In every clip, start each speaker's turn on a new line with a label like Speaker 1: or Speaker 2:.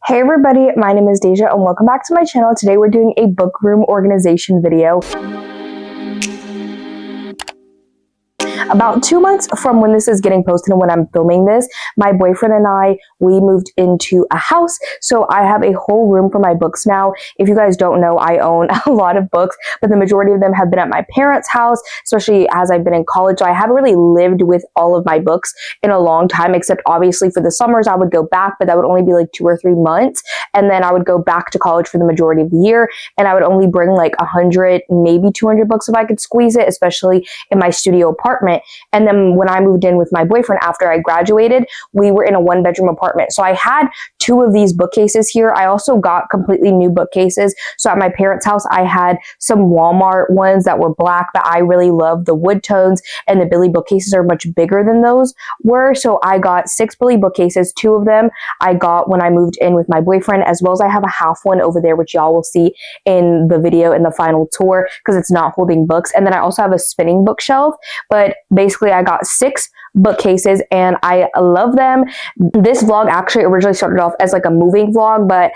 Speaker 1: Hey everybody, my name is Deja and welcome back to my channel. Today we're doing a book room organization video. About 2 months from when this is getting posted and when I'm filming this, my boyfriend and we moved into a house. So I have a whole room for my books now. If you guys don't know, I own a lot of books, but the majority of them have been at my parents' house, especially as I've been in college. So I haven't really lived with all of my books in a long time, except obviously for the summers I would go back, but that would only be like 2 or 3 months. And then I would go back to college for the majority of the year. And I would only bring like 100, maybe 200 books if I could squeeze it, especially in my studio apartment. And then when I moved in with my boyfriend after I graduated, we were in a 1-bedroom apartment. So I had 2 of these bookcases here. I also got completely new bookcases. So at my parents' house, I had some Walmart ones that were black that I really love, the wood tones, and the Billy bookcases are much bigger than those were. So I got 6 Billy bookcases. 2 of them I got when I moved in with my boyfriend, as well as I have a half one over there, which y'all will see in the video in the final tour because it's not holding books. And then I also have a spinning bookshelf, but basically I got 6 bookcases and I love them. This vlog actually originally started off as like a moving vlog, but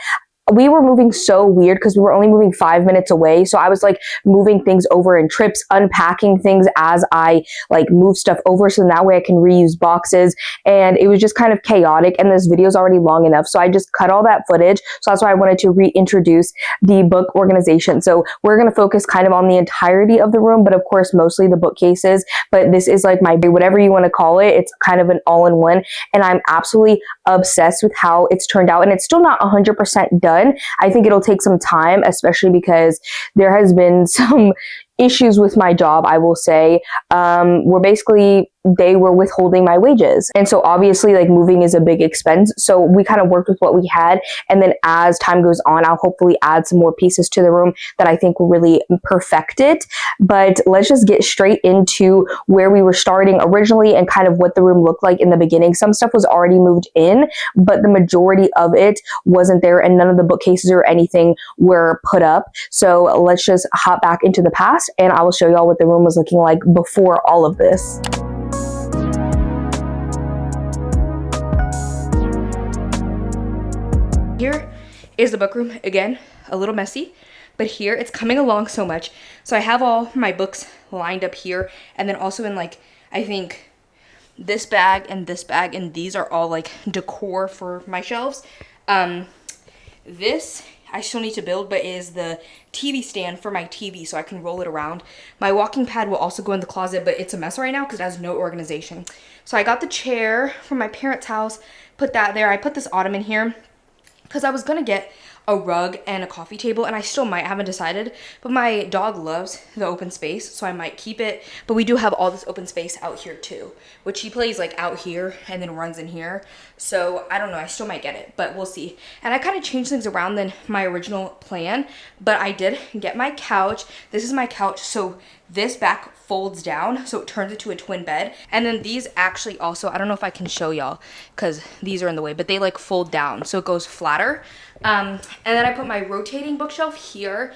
Speaker 1: we were moving so weird because we were only moving 5 minutes away. So I was like moving things over in trips, unpacking things as I like move stuff over. So that way I can reuse boxes. And it was just kind of chaotic. And this video is already long enough. So I just cut all that footage. So that's why I wanted to reintroduce the book organization. So we're going to focus kind of on the entirety of the room, but of course, mostly the bookcases. But this is like my, whatever you want to call it. It's kind of an all-in-one. And I'm absolutely obsessed with how it's turned out. And it's still not 100% done. I think it'll take some time, especially because there has been some issues with my job, I will say, where basically they were withholding my wages. And so obviously like moving is a big expense. So we kind of worked with what we had. And then as time goes on, I'll hopefully add some more pieces to the room that I think will really perfect it. But let's just get straight into where we were starting originally and kind of what the room looked like in the beginning. Some stuff was already moved in, but the majority of it wasn't there and none of the bookcases or anything were put up. So let's just hop back into the past and I will show y'all what the room was looking like before all of this. Here is the book room. Again, a little messy, but here it's coming along so much. So I have all my books lined up here and then also in like, I think this bag and these are all like decor for my shelves. This I still need to build, but is the TV stand for my TV so I can roll it around. My walking pad will also go in the closet, but it's a mess right now because it has no organization. So I got the chair from my parents' house, put that there. I put this ottoman here because I was gonna get a rug and a coffee table, and I still might, haven't decided, but my dog loves the open space, so I might keep it. But we do have all this open space out here too, which he plays like out here and then runs in here. So I don't know, I still might get it, but we'll see. And I kind of changed things around than my original plan, but I did get my couch. This is my couch, so this back folds down, so it turns into a twin bed. And then these actually also, I don't know if I can show y'all because these are in the way, but they like fold down, so it goes flatter. And then I put my rotating bookshelf here.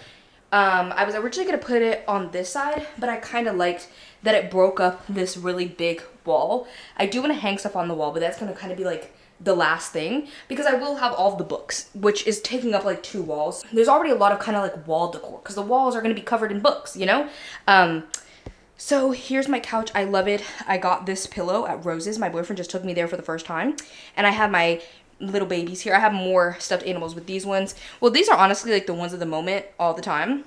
Speaker 1: I was originally gonna put it on this side, but I kind of liked that it broke up this really big wall. I do want to hang stuff on the wall, but that's gonna kind of be like the last thing because I will have all of the books, which is taking up like 2 walls. There's already a lot of kind of like wall decor because the walls are going to be covered in books, you know? So here's my couch. I love it. I got this pillow at Rose's. My boyfriend just took me there for the first time. And I have my little babies here. I have more stuffed animals with these ones. Well, these are honestly like the ones of the moment all the time.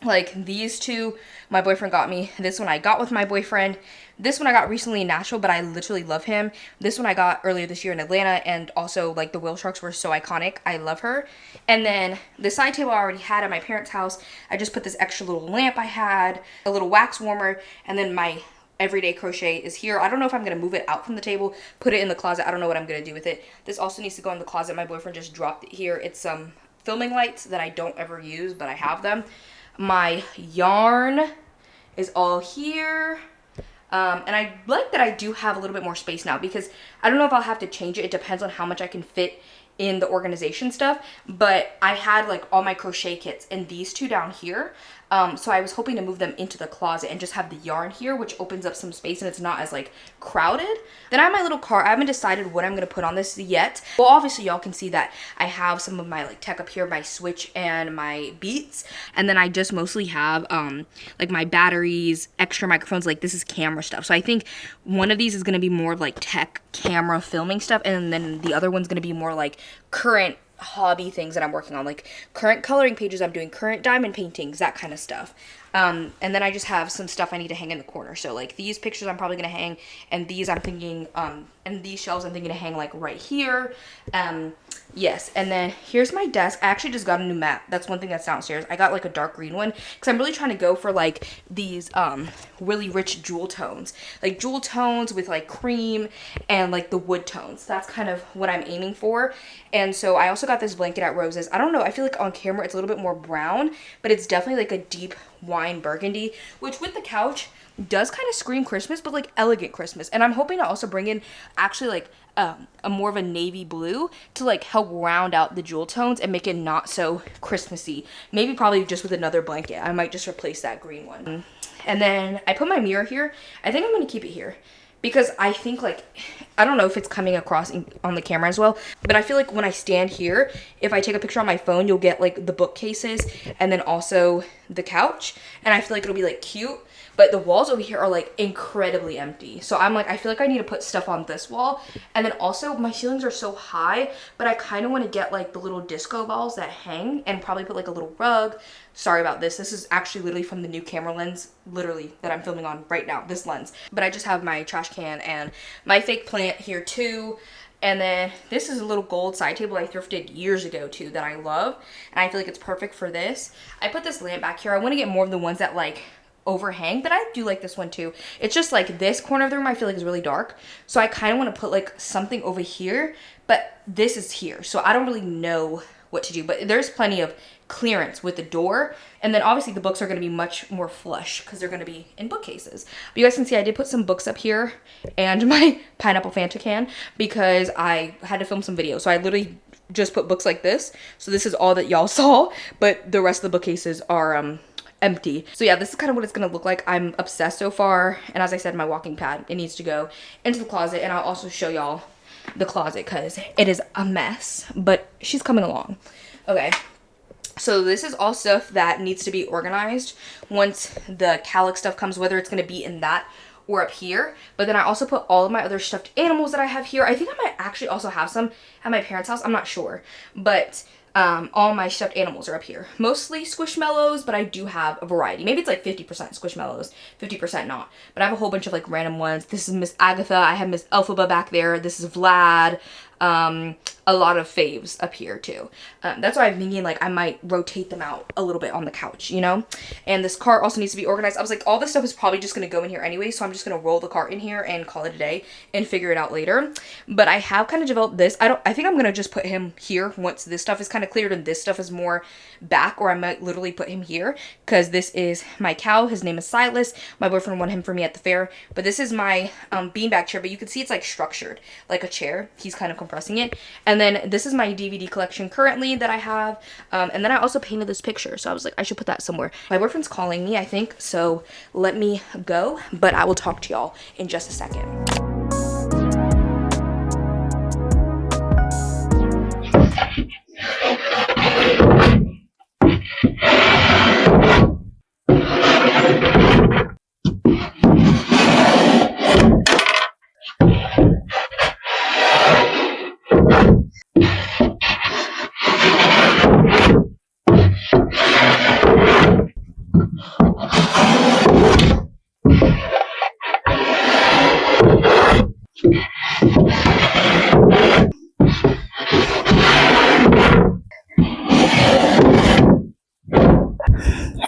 Speaker 1: Like these 2, my boyfriend got me. This one I got with my boyfriend. This one I got recently in Nashville, but I literally love him. This one I got earlier this year in Atlanta, and also like the whale sharks were so iconic. I love her. And then the side table I already had at my parents' house. I just put this extra little lamp I had, a little wax warmer, and then my everyday crochet is here. I don't know if I'm going to move it out from the table, put it in the closet. I don't know what I'm going to do with it. This also needs to go in the closet. My boyfriend just dropped it here. It's some filming lights that I don't ever use, but I have them. My yarn is all here. And I like that I do have a little bit more space now because I don't know if I'll have to change it. It depends on how much I can fit in the organization stuff. But I had like all my crochet kits and these 2 down here. So I was hoping to move them into the closet and just have the yarn here, which opens up some space and it's not as like crowded. Then I have my little cart. I haven't decided what I'm gonna put on this yet. Well, obviously y'all can see that I have some of my like tech up here, my Switch and my Beats. And then I just mostly have like my batteries, extra microphones, like this is camera stuff. So I think one of these is gonna be more of like tech camera filming stuff, and then the other one's gonna be more like current hobby things that I'm working on, like current coloring pages I'm doing, current diamond paintings, that kind of stuff. And then I just have some stuff I need to hang in the corner. So like these pictures I'm probably gonna hang, and these I'm thinking, and these shelves I'm thinking to hang like right here. Yes, and then here's my desk. I actually just got a new mat. That's one thing that's downstairs. I got like a dark green one because I'm really trying to go for like these really rich jewel tones. Like jewel tones with like cream and like the wood tones. That's kind of what I'm aiming for. And so I also got this blanket at Rose's. I don't know, I feel like on camera it's a little bit more brown, but it's definitely like a deep wine burgundy, which with the couch does kind of scream Christmas, but like elegant Christmas. And I'm hoping to also bring in actually like a more of a navy blue to like help round out the jewel tones and make it not so Christmassy. Maybe probably just with another blanket. I might just replace that green one. And then I put my mirror here. I think I'm gonna keep it here because I think like, I don't know if it's coming across on the camera as well, but I feel like when I stand here, if I take a picture on my phone, you'll get like the bookcases and then also the couch. And I feel like it'll be like cute. But the walls over here are like incredibly empty. So I'm like, I feel like I need to put stuff on this wall. And then also my ceilings are so high, but I kind of want to get like the little disco balls that hang and probably put like a little rug. Sorry about this. This is actually literally from the new camera lens, literally that I'm filming on right now, this lens. But I just have my trash can and my fake plant here too. And then this is a little gold side table I thrifted years ago too that I love. And I feel like it's perfect for this. I put this lamp back here. I want to get more of the ones that like overhang, but I do like this one too. It's just like this corner of the room I feel like is really dark, so I kind of want to put like something over here, but this is here, so I don't really know what to do. But there's plenty of clearance with the door, and then obviously the books are going to be much more flush because they're going to be in bookcases. But you guys can see I did put some books up here and my pineapple Fanta can because I had to film some videos, so I literally just put books like this. So this is all that y'all saw, but the rest of the bookcases are empty. So yeah, this is kind of what it's gonna look like. I'm obsessed so far, and as I said, my walking pad, it needs to go into the closet, and I'll also show y'all the closet because it is a mess, but she's coming along. Okay, so this is all stuff that needs to be organized once the Calic stuff comes, whether it's gonna be in that or up here. But then I also put all of my other stuffed animals that I have here. I think I might actually also have some at my parents' house, I'm not sure, but all my stuffed animals are up here. Mostly Squishmallows, but I do have a variety. Maybe it's like 50% Squishmallows, 50% not. But I have a whole bunch of like random ones. This is Miss Agatha. I have Miss Elphaba back there. This is Vlad. A lot of faves up here too. That's why I'm thinking like I might rotate them out a little bit on the couch, you know? And this cart also needs to be organized. I was like, all this stuff is probably just gonna go in here anyway, so I'm just gonna roll the cart in here and call it a day and figure it out later. But I have kind of developed this. I think I'm gonna just put him here once this stuff is kind of cleared and this stuff is more back, or I might literally put him here because this is my cow. His name is Silas. My boyfriend won him for me at the fair. But this is my beanbag chair, but you can see it's like structured like a chair. He's kind of compressing it. And then this is my DVD collection currently that I have. And then I also painted this picture. So I was like, I should put that somewhere. My boyfriend's calling me, I think. So let me go. But I will talk to y'all in just a second.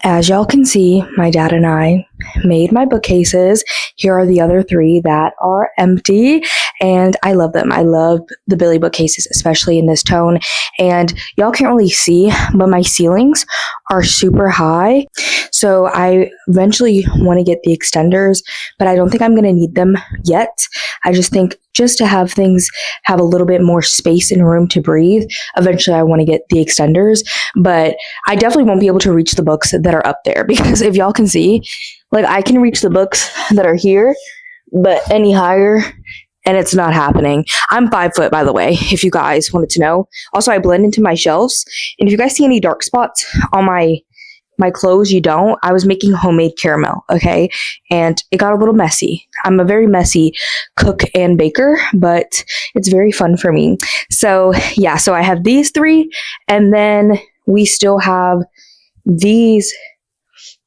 Speaker 1: As y'all can see, my dad and I made my bookcases. Here are the other 3 that are empty, and I love them. I love the Billy bookcases, especially in this tone. And y'all can't really see, but my ceilings are super high. So I eventually want to get the extenders, but I don't think I'm going to need them yet. I just think just to have things have a little bit more space and room to breathe, eventually I want to get the extenders, but I definitely won't be able to reach the books that are up there, because if y'all can see, like, I can reach the books that are here, but any higher, and it's not happening. I'm 5 foot, by the way, if you guys wanted to know. Also, I blend into my shelves, and if you guys see any dark spots on my clothes, you don't. I was making homemade caramel, okay? And it got a little messy. I'm a very messy cook and baker, but it's very fun for me. So yeah, so I have these 3, and then we still have these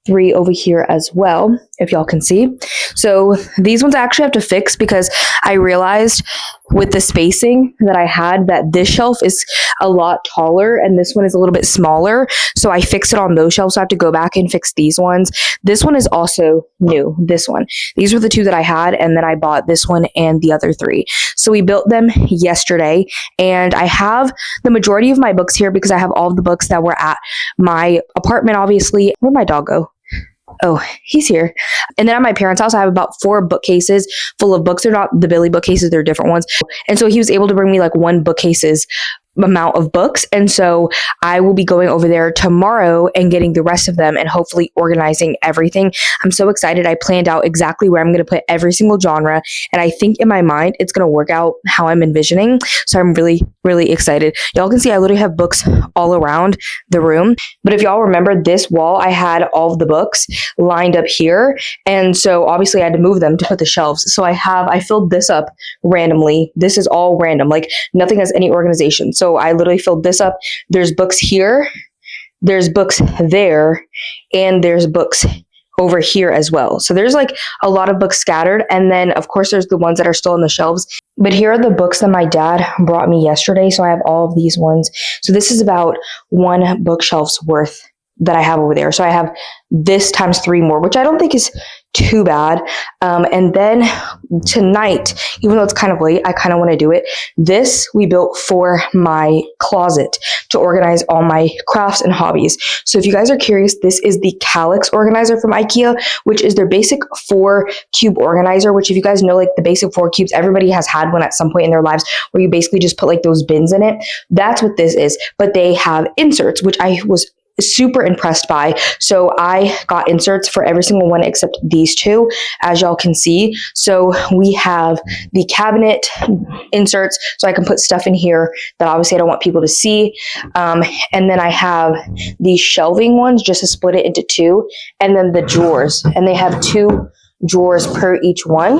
Speaker 1: 3 over here as well, if y'all can see. So these ones I actually have to fix, because I realized with the spacing that I had that this shelf is a lot taller and this one is a little bit smaller. So I fixed it on those shelves. So I have to go back and fix these ones. This one is also new, this one. These were the 2 that I had, and then I bought this one and the other 3. So we built them yesterday, and I have the majority of my books here because I have all of the books that were at my apartment, obviously. Where'd my dog go? Oh, he's here. And then at my parents' house, I have about 4 bookcases full of books. They're not the Billy bookcases, they're different ones. And so he was able to bring me like 1 bookcases amount of books. And so I will be going over there tomorrow and getting the rest of them and hopefully organizing everything. I'm so excited. I planned out exactly where I'm going to put every single genre. And I think in my mind, it's going to work out how I'm envisioning. So I'm really, really excited. Y'all can see I literally have books all around the room. But if y'all remember this wall, I had all of the books lined up here. And so obviously I had to move them to put the shelves. So I filled this up randomly. This is all random. Like nothing has any organization. So I literally filled this up. There's books here, there's books there, and there's books over here as well. So there's like a lot of books scattered. And then of course there's the ones that are still on the shelves. But here are the books that my dad brought me yesterday. So I have all of these ones. So this is about 1 bookshelf's worth that I have over there. So I have this times 3 more, which I don't think is too bad. And then tonight, even though it's kind of late, I kind of want to do it. This we built for my closet to organize all my crafts and hobbies. So if you guys are curious, this is the Calyx organizer from IKEA, which is their basic 4 cube organizer, which if you guys know, like the basic 4 cubes, everybody has had one at some point in their lives where you basically just put like those bins in it. That's what this is. But they have inserts, which I was super impressed by. So I got inserts for every single one except these 2, as y'all can see. So we have the cabinet inserts, so I can put stuff in here that obviously I don't want people to see. And then I have these shelving ones just to split it into 2, and then the drawers, and they have 2 drawers per each one.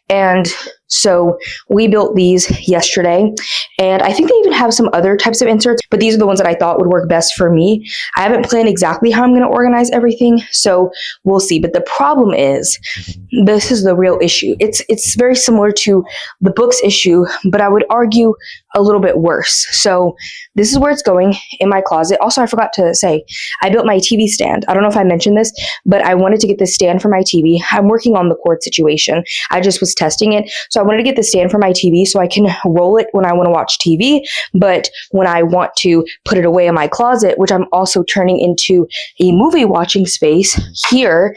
Speaker 1: And so we built these yesterday, and I think they even have some other types of inserts, but these are the ones that I thought would work best for me. I haven't planned exactly how I'm going to organize everything, so we'll see. But the problem is, this is the real issue. It's very similar to the books issue, but I would argue a little bit worse. So this is where it's going, in my closet. Also, I forgot to say, I built my TV stand. I don't know if I mentioned this, but I wanted to get this stand for my TV. I'm working on the cord situation. I just was testing it. So I wanted to get the stand for my TV so I can roll it when I want to watch TV, but when I want to put it away in my closet, which I'm also turning into a movie watching space here,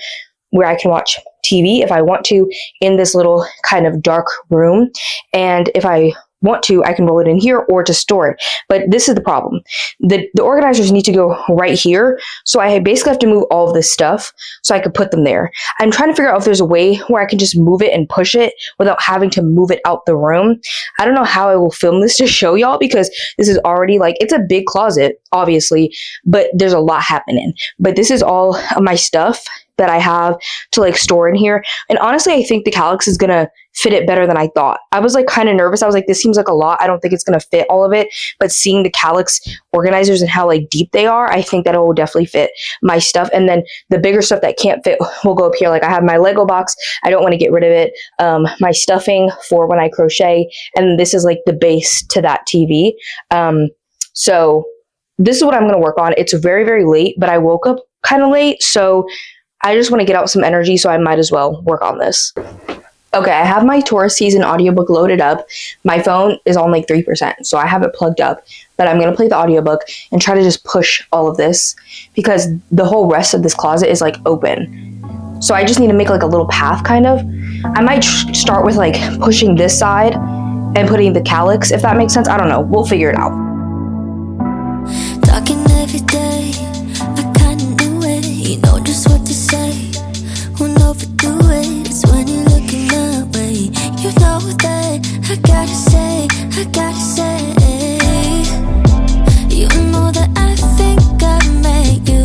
Speaker 1: where I can watch TV if I want to in this little kind of dark room. And if I want to, I can roll it in here or to store it. But this is the problem. The organizers need to go right here. So I basically have to move all of this stuff so I could put them there. I'm trying to figure out if there's a way where I can just move it and push it without having to move it out the room. I don't know how I will film this to show y'all, because this is already like, it's a big closet, obviously, but there's a lot happening. But this is all of my stuff that I have to like store in here. And honestly, I think the Calyx is going to fit it better than I thought. I was like kind of nervous. I was like, this seems like a lot. I don't think it's going to fit all of it. But seeing the Calyx organizers and how like deep they are, I think that it will definitely fit my stuff. And then the bigger stuff that can't fit will go up here. Like I have my Lego box. I don't want to get rid of it. My stuffing for when I crochet. And this is like the base to that TV. So this is what I'm going to work on. It's very, very late, but I woke up kind of late. So I just want to get out some energy, so I might as well work on this. Okay, I have my Taurus season audiobook loaded up. My phone is on like 3%, so I have it plugged up. But I'm going to play the audiobook and try to just push all of this because the whole rest of this closet is like open. So I just need to make like a little path kind of. I might start with like pushing this side and putting the calyx, if that makes sense. I don't know. We'll figure it out.
Speaker 2: Talking every day, I kinda knew it. You know just what to say. Won't overdo it. It's when you're looking my way. You know that I gotta say, you know that I think I met you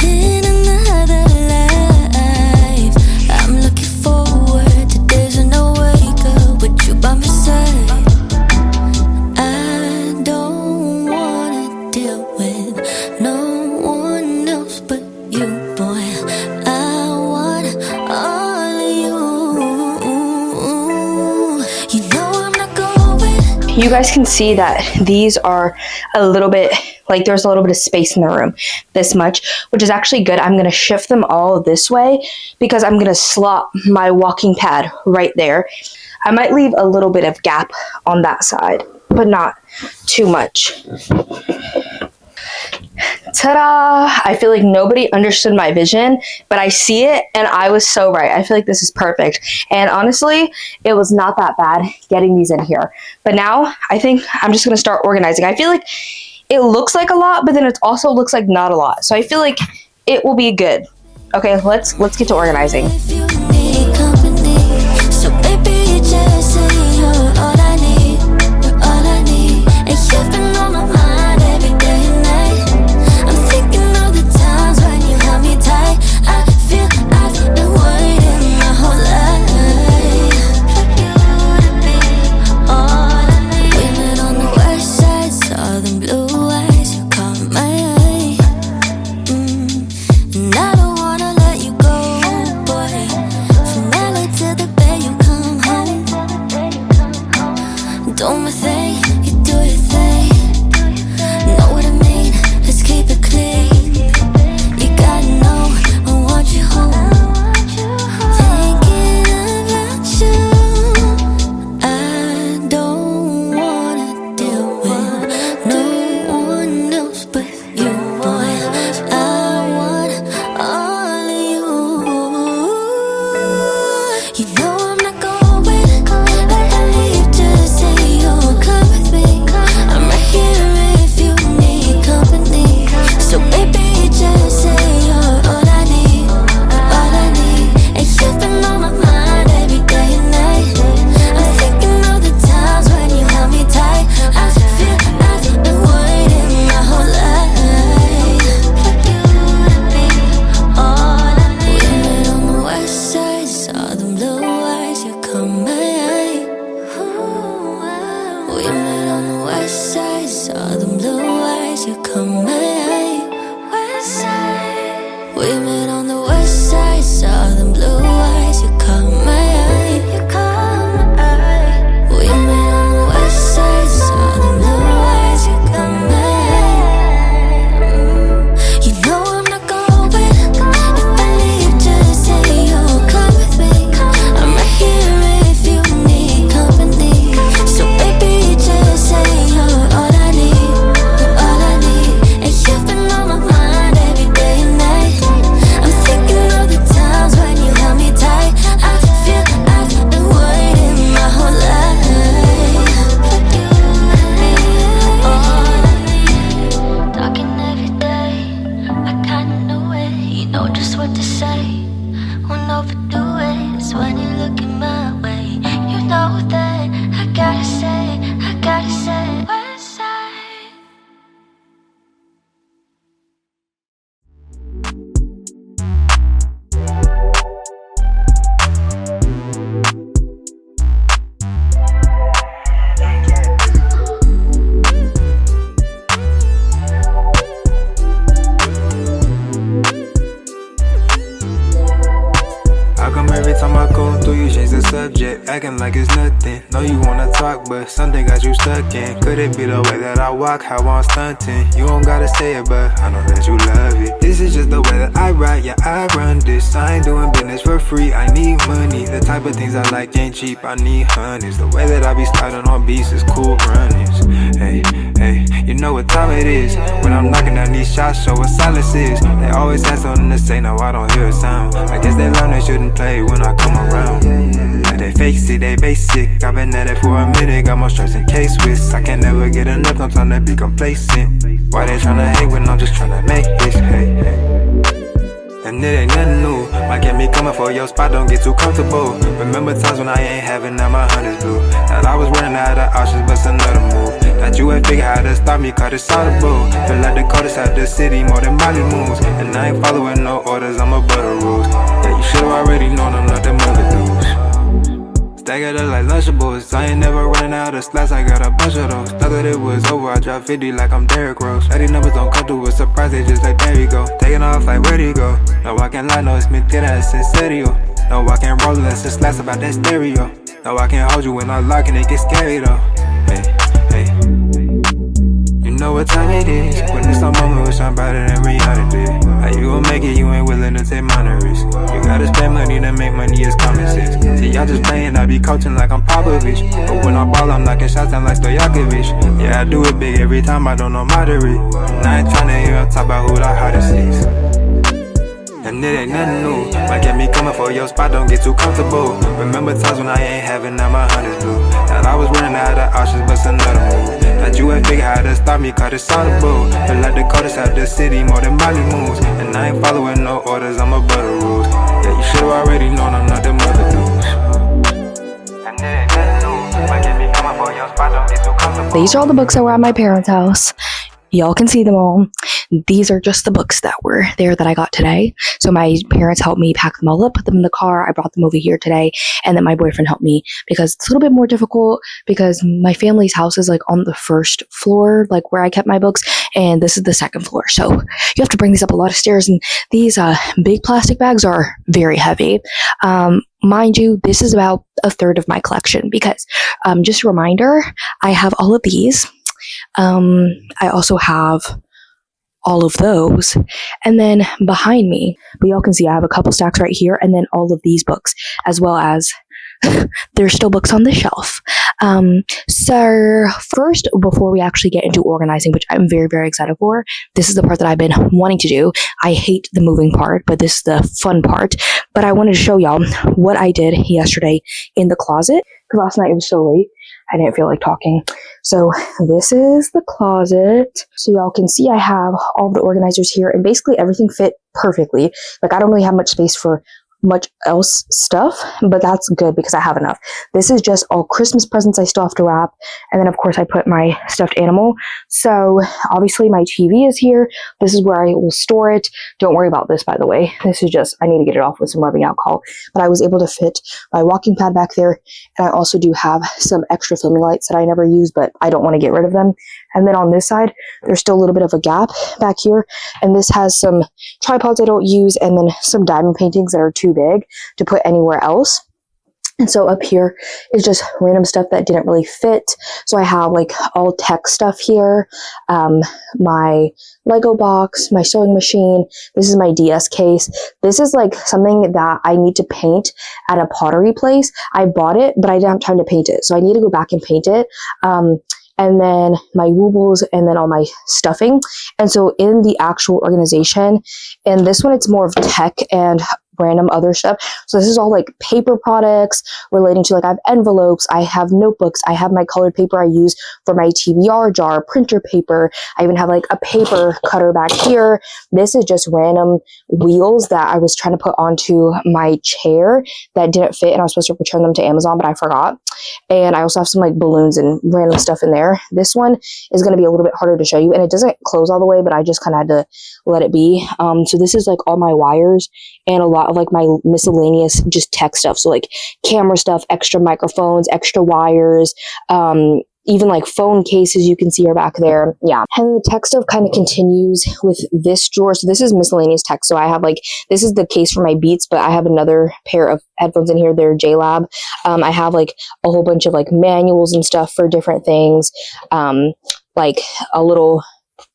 Speaker 2: in another life. I'm looking forward to days when I wake up with you by my side. I don't wanna deal with no one else but you, boy. I want all of you. You know I'm not going.
Speaker 1: You guys can see that these are a little bit, like there's a little bit of space in the room, this much, which is actually good. I'm going to shift them all this way because I'm going to slot my walking pad right there. I might leave a little bit of gap on that side, but not too much. Ta-da! I feel like nobody understood my vision, but I see it and I was so right. I feel like this is perfect. And honestly, it was not that bad getting these in here. But now I think I'm just going to start organizing. I feel like it looks like a lot, but then it also looks like not a lot. So I feel like it will be good. Okay, let's get to organizing.
Speaker 2: If you need company, so baby, just say you're all I need. You're all I need. And you've been on my mind every day and night. I'm thinking of the times when you held me tight. I feel I've been waiting my whole life for you to be all I need. We met on the west side, saw them blue eyes. You caught my eye. And I don't wanna let you go, boy. From LA to the Bay, you come home. Do my thing, you do your thing. Know what I mean? Let's keep it clean. You gotta know I want you home. Thinking about you. I don't wanna deal with no one else but you, boy. I want all of you. You know I'm not going. I leave just say you'll come with me. I'm right here if you need company. So baby, just say you're all I need. All I need. And you've been on my mind every day and night. I'm thinking of the times when you held me tight. I feel I've been waiting my whole life for you to be all I need. We met on the west side, saw them blue eyes. You caught my eye. We met on the west side, saw them blue eyes. You caught my eye. West side. We met on the west side, saw them blue eyes. You caught my eye. You caught my eye. We met on the west side, saw them blue eyes. You caught my eye. You know I'm not going. If I leave, just say you'll come with me. I'm right here if you need company. So baby, just say you're all I need. You're all I need.
Speaker 3: acting like it's nothing. Know you wanna talk, but something got you stuck in. Could it be the way that I walk, how I'm stunting? You don't gotta say it, but I know that you love it. This is just the way that I ride, yeah, I run this. I ain't doing business for free, I need money. The type of things I like ain't cheap, I need honeys. The way that I be sliding on beats is cool runnings. Hey, hey, you know what time it is. When I'm knocking down these shots, show what silence is. They always have something to say, no, I don't hear a sound. I guess they learn they shouldn't play when I come around. Like they face it, they basic. I've been at it for a minute, got more stress than K-Swiss. I can never get enough, I'm trying to be complacent. Why they tryna hate when I'm just tryna make this? Hey, hey. And it ain't nothing new. Might get me coming for your spot, don't get too comfortable. Remember times when I ain't having now my hunt is blue. Thought I was running out of options, but another move. That you ain't figure how to stop me, cause it's audible. Feel like the coldest out the city, more than Molly moves. And I ain't following no orders, I'm above the rules. Yeah, you should've already known I'm not them other dudes. Staggered up like Lunchables. I ain't never running out of slots, I got a bunch of those. Thought that it was over, I dropped 50 like I'm Derrick Rose. These numbers don't come through with surprise, they just like there you go. Taking off like where'd he go? No, I can't lie, no, it's mentira, it's in serio. No, I can't roll unless it's last about that stereo. No, I can't hold you when I lock and it gets scary though. Hey, hey. You know what time it is. When it's no moment with somebody than reality. How you gon' make it, you ain't willing to take minor risks. You gotta spend money to make money, it's common sense. See, y'all just playing, I be coaching like I'm Popovich. But when I ball, I'm knocking shots down like Stojakovic. Yeah, I do it big every time, I don't know moderate. And I ain't tryna hear up talk about who the hottest is. And it ain't nothing new. Might get me coming for your spot, don't get too comfortable. Remember times when I ain't having now my hunt is blue. Thought I was running out of options, but another move. That you ain't figure how to stop me, cause it's audible. Feel like the coldest out the city, more than Molly moves. And I ain't following no orders, I'm above the rules. Yeah, you should've already known I'm not them other dudes. And it ain't nothing new. Might get me coming for your spot, don't get too comfortable.
Speaker 1: These are all the books that were at my parents' house. Y'all can see them all. These are just the books that were there that I got today. So my parents helped me pack them all up, put them in the car. I brought them over here today. And then my boyfriend helped me because it's a little bit more difficult because my family's house is like on the first floor, like where I kept my books. And this is the second floor. So you have to bring these up a lot of stairs. And these big plastic bags are very heavy. Mind you, this is about a third of my collection because just a reminder, I have all of these. I also have all of those, and then behind me, but y'all can see I have a couple stacks right here, and then all of these books, as well as there's still books on the shelf. So first, before we actually get into organizing, which I'm very, very excited for, this is the part that I've been wanting to do. I hate the moving part, but this is the fun part. But I wanted to show y'all what I did yesterday in the closet, because last night it was so late. I didn't feel like talking. So this is the closet. So y'all can see I have all the organizers here and basically everything fit perfectly. Like I don't really have much space for much else stuff, but that's good because I have enough. This is just all Christmas presents I still have to wrap. And then of course I put my stuffed animal. So obviously my TV is here. This is where I will store it. Don't worry about this, by the way. This is just, I need to get it off with some rubbing alcohol, but I was able to fit my walking pad back there. And I also do have some extra filming lights that I never use, but I don't want to get rid of them. And then on this side, there's still a little bit of a gap back here. And this has some tripods I don't use and then some diamond paintings that are too big to put anywhere else. And so up here is just random stuff that didn't really fit. So I have like all tech stuff here, my Lego box, my sewing machine. This is my DS case. This is like something that I need to paint at a pottery place. I bought it, but I didn't have time to paint it. So I need to go back and paint it. And then my woobles, and then all my stuffing. And so in the actual organization, and this one, it's more of tech and random other stuff. So this is all like paper products relating to, like, I have envelopes, I have notebooks, I have my colored paper I use for my TBR jar, printer paper. I even have like a paper cutter back here. This is just random wheels that I was trying to put onto my chair that didn't fit, and I was supposed to return them to Amazon, but I forgot. And I also have some like balloons and random stuff in there. This one is going to be a little bit harder to show you, and it doesn't close all the way, but I just kind of had to let it be. So this is like all my wires and a lot of like my miscellaneous just tech stuff. So like camera stuff, extra microphones, extra wires, even like phone cases you can see are back there. Yeah. And the tech stuff kind of continues with this drawer. So this is miscellaneous tech. So I have like, this is the case for my Beats, but I have another pair of headphones in here. They're JLab. I have like a whole bunch of like manuals and stuff for different things. Like a little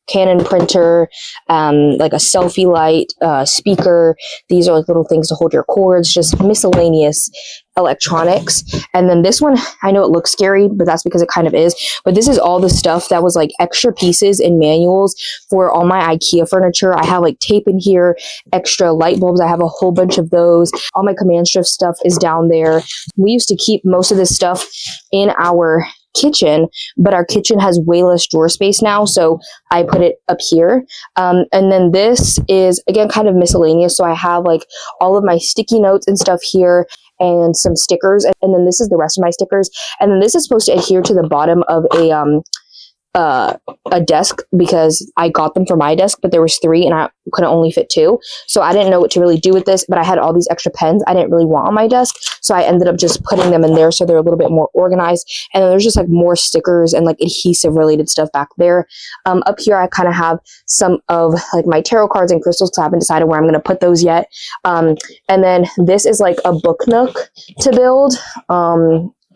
Speaker 1: Canon printer, like a selfie light, speaker. These are like little things to hold your cords, just miscellaneous electronics. And then this one, I know it looks scary, but that's because it kind of is. But this is all the stuff that was like extra pieces and manuals for all my IKEA furniture. I have like tape in here, extra light bulbs. I have a whole bunch of those. All my command shift stuff is down there. We used to keep most of this stuff in our kitchen, but our kitchen has way less drawer space now, so I put it up here. And then this is again kind of miscellaneous, so I have like all of my sticky notes and stuff here and some stickers, and then this is the rest of my stickers. And then this is supposed to adhere to the bottom of a desk because I got them for my desk, but there was 3 and I couldn't only fit 2. So I didn't know what to really do with this, but I had all these extra pens I didn't really want on my desk. So I ended up just putting them in there so they're a little bit more organized. And then there's just like more stickers and like adhesive related stuff back there. Up here, I kind of have some of like my tarot cards and crystals because I haven't decided where I'm going to put those yet. And then this is like a book nook to build.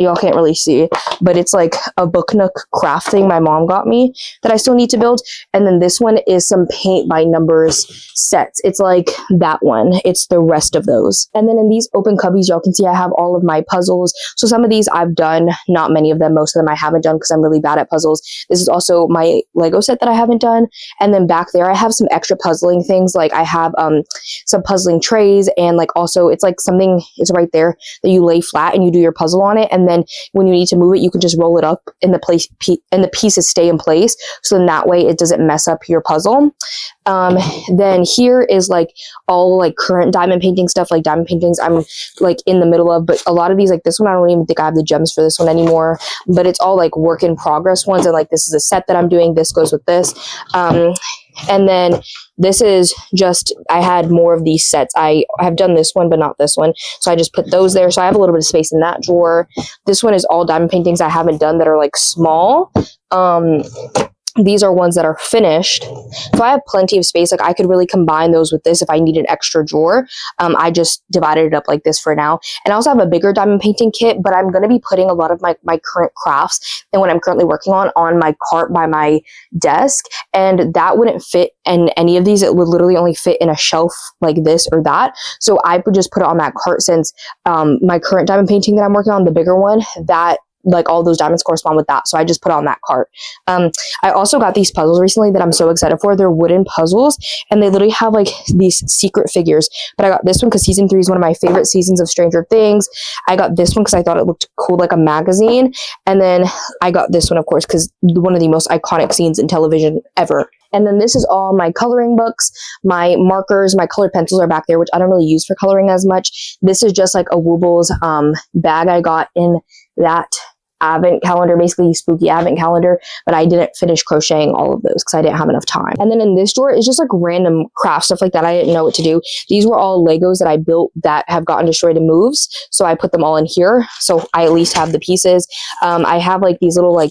Speaker 1: Y'all can't really see, but it's like a book nook craft thing my mom got me that I still need to build. And then this one is some paint by numbers sets. It's like that one. It's the rest of those. And then in these open cubbies, y'all can see I have all of my puzzles. So some of these I've done, not many of them. Most of them I haven't done because I'm really bad at puzzles. This is also my Lego set that I haven't done. And then back there, I have some extra puzzling things. Like I have some puzzling trays, and like also it's like something is right there that you lay flat and you do your puzzle on it. And then when you need to move it, you can just roll it up and the pieces stay in place. So then that way it doesn't mess up your puzzle. Then here is like all like current diamond painting stuff, like diamond paintings I'm like in the middle of, but a lot of these, like this one, I don't even think I have the gems for this one anymore, but it's all like work in progress ones. And like, this is a set that I'm doing. This goes with this. And then this is just, I had more of these sets. I have done this one, but not this one. So I just put those there. So I have a little bit of space in that drawer. This one is all diamond paintings I haven't done that are like small. These are ones that are finished. So I have plenty of space. Like I could really combine those with this if I need an extra drawer. I just divided it up like this for now. And I also have a bigger diamond painting kit, but I'm going to be putting a lot of my current crafts and what I'm currently working on my cart by my desk. And that wouldn't fit in any of these. It would literally only fit in a shelf like this or that. So I would just put it on that cart since my current diamond painting that I'm working on, the bigger one, that like all those diamonds correspond with that. So I just put it on that cart. I also got these puzzles recently that I'm so excited for. They're wooden puzzles and they literally have like these secret figures. But I got this one because season 3 is one of my favorite seasons of Stranger Things. I got this one because I thought it looked cool, like a magazine. And then I got this one, of course, because one of the most iconic scenes in television ever. And then this is all my coloring books, my markers, my colored pencils are back there, which I don't really use for coloring as much. This is just like a Woobles bag I got in that advent calendar, basically spooky advent calendar, but I didn't finish crocheting all of those because I didn't have enough time. And then in this drawer is just like random craft stuff like that. I didn't know what to do. These were all Legos that I built that have gotten destroyed in moves, so I put them all in here so I at least have the pieces. I have like these little like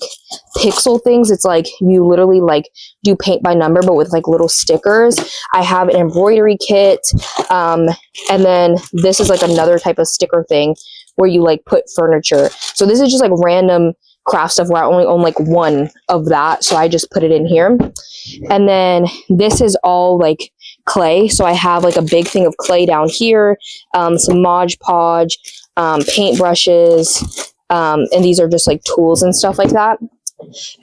Speaker 1: pixel things. It's like you literally like do paint by number but with like little stickers. I have an embroidery kit, and then this is like another type of sticker thing where you like put furniture. So this is just like random craft stuff where I only own like one of that. So I just put it in here. And then this is all like clay. So I have like a big thing of clay down here, some Mod Podge, paint brushes, and these are just like tools and stuff like that.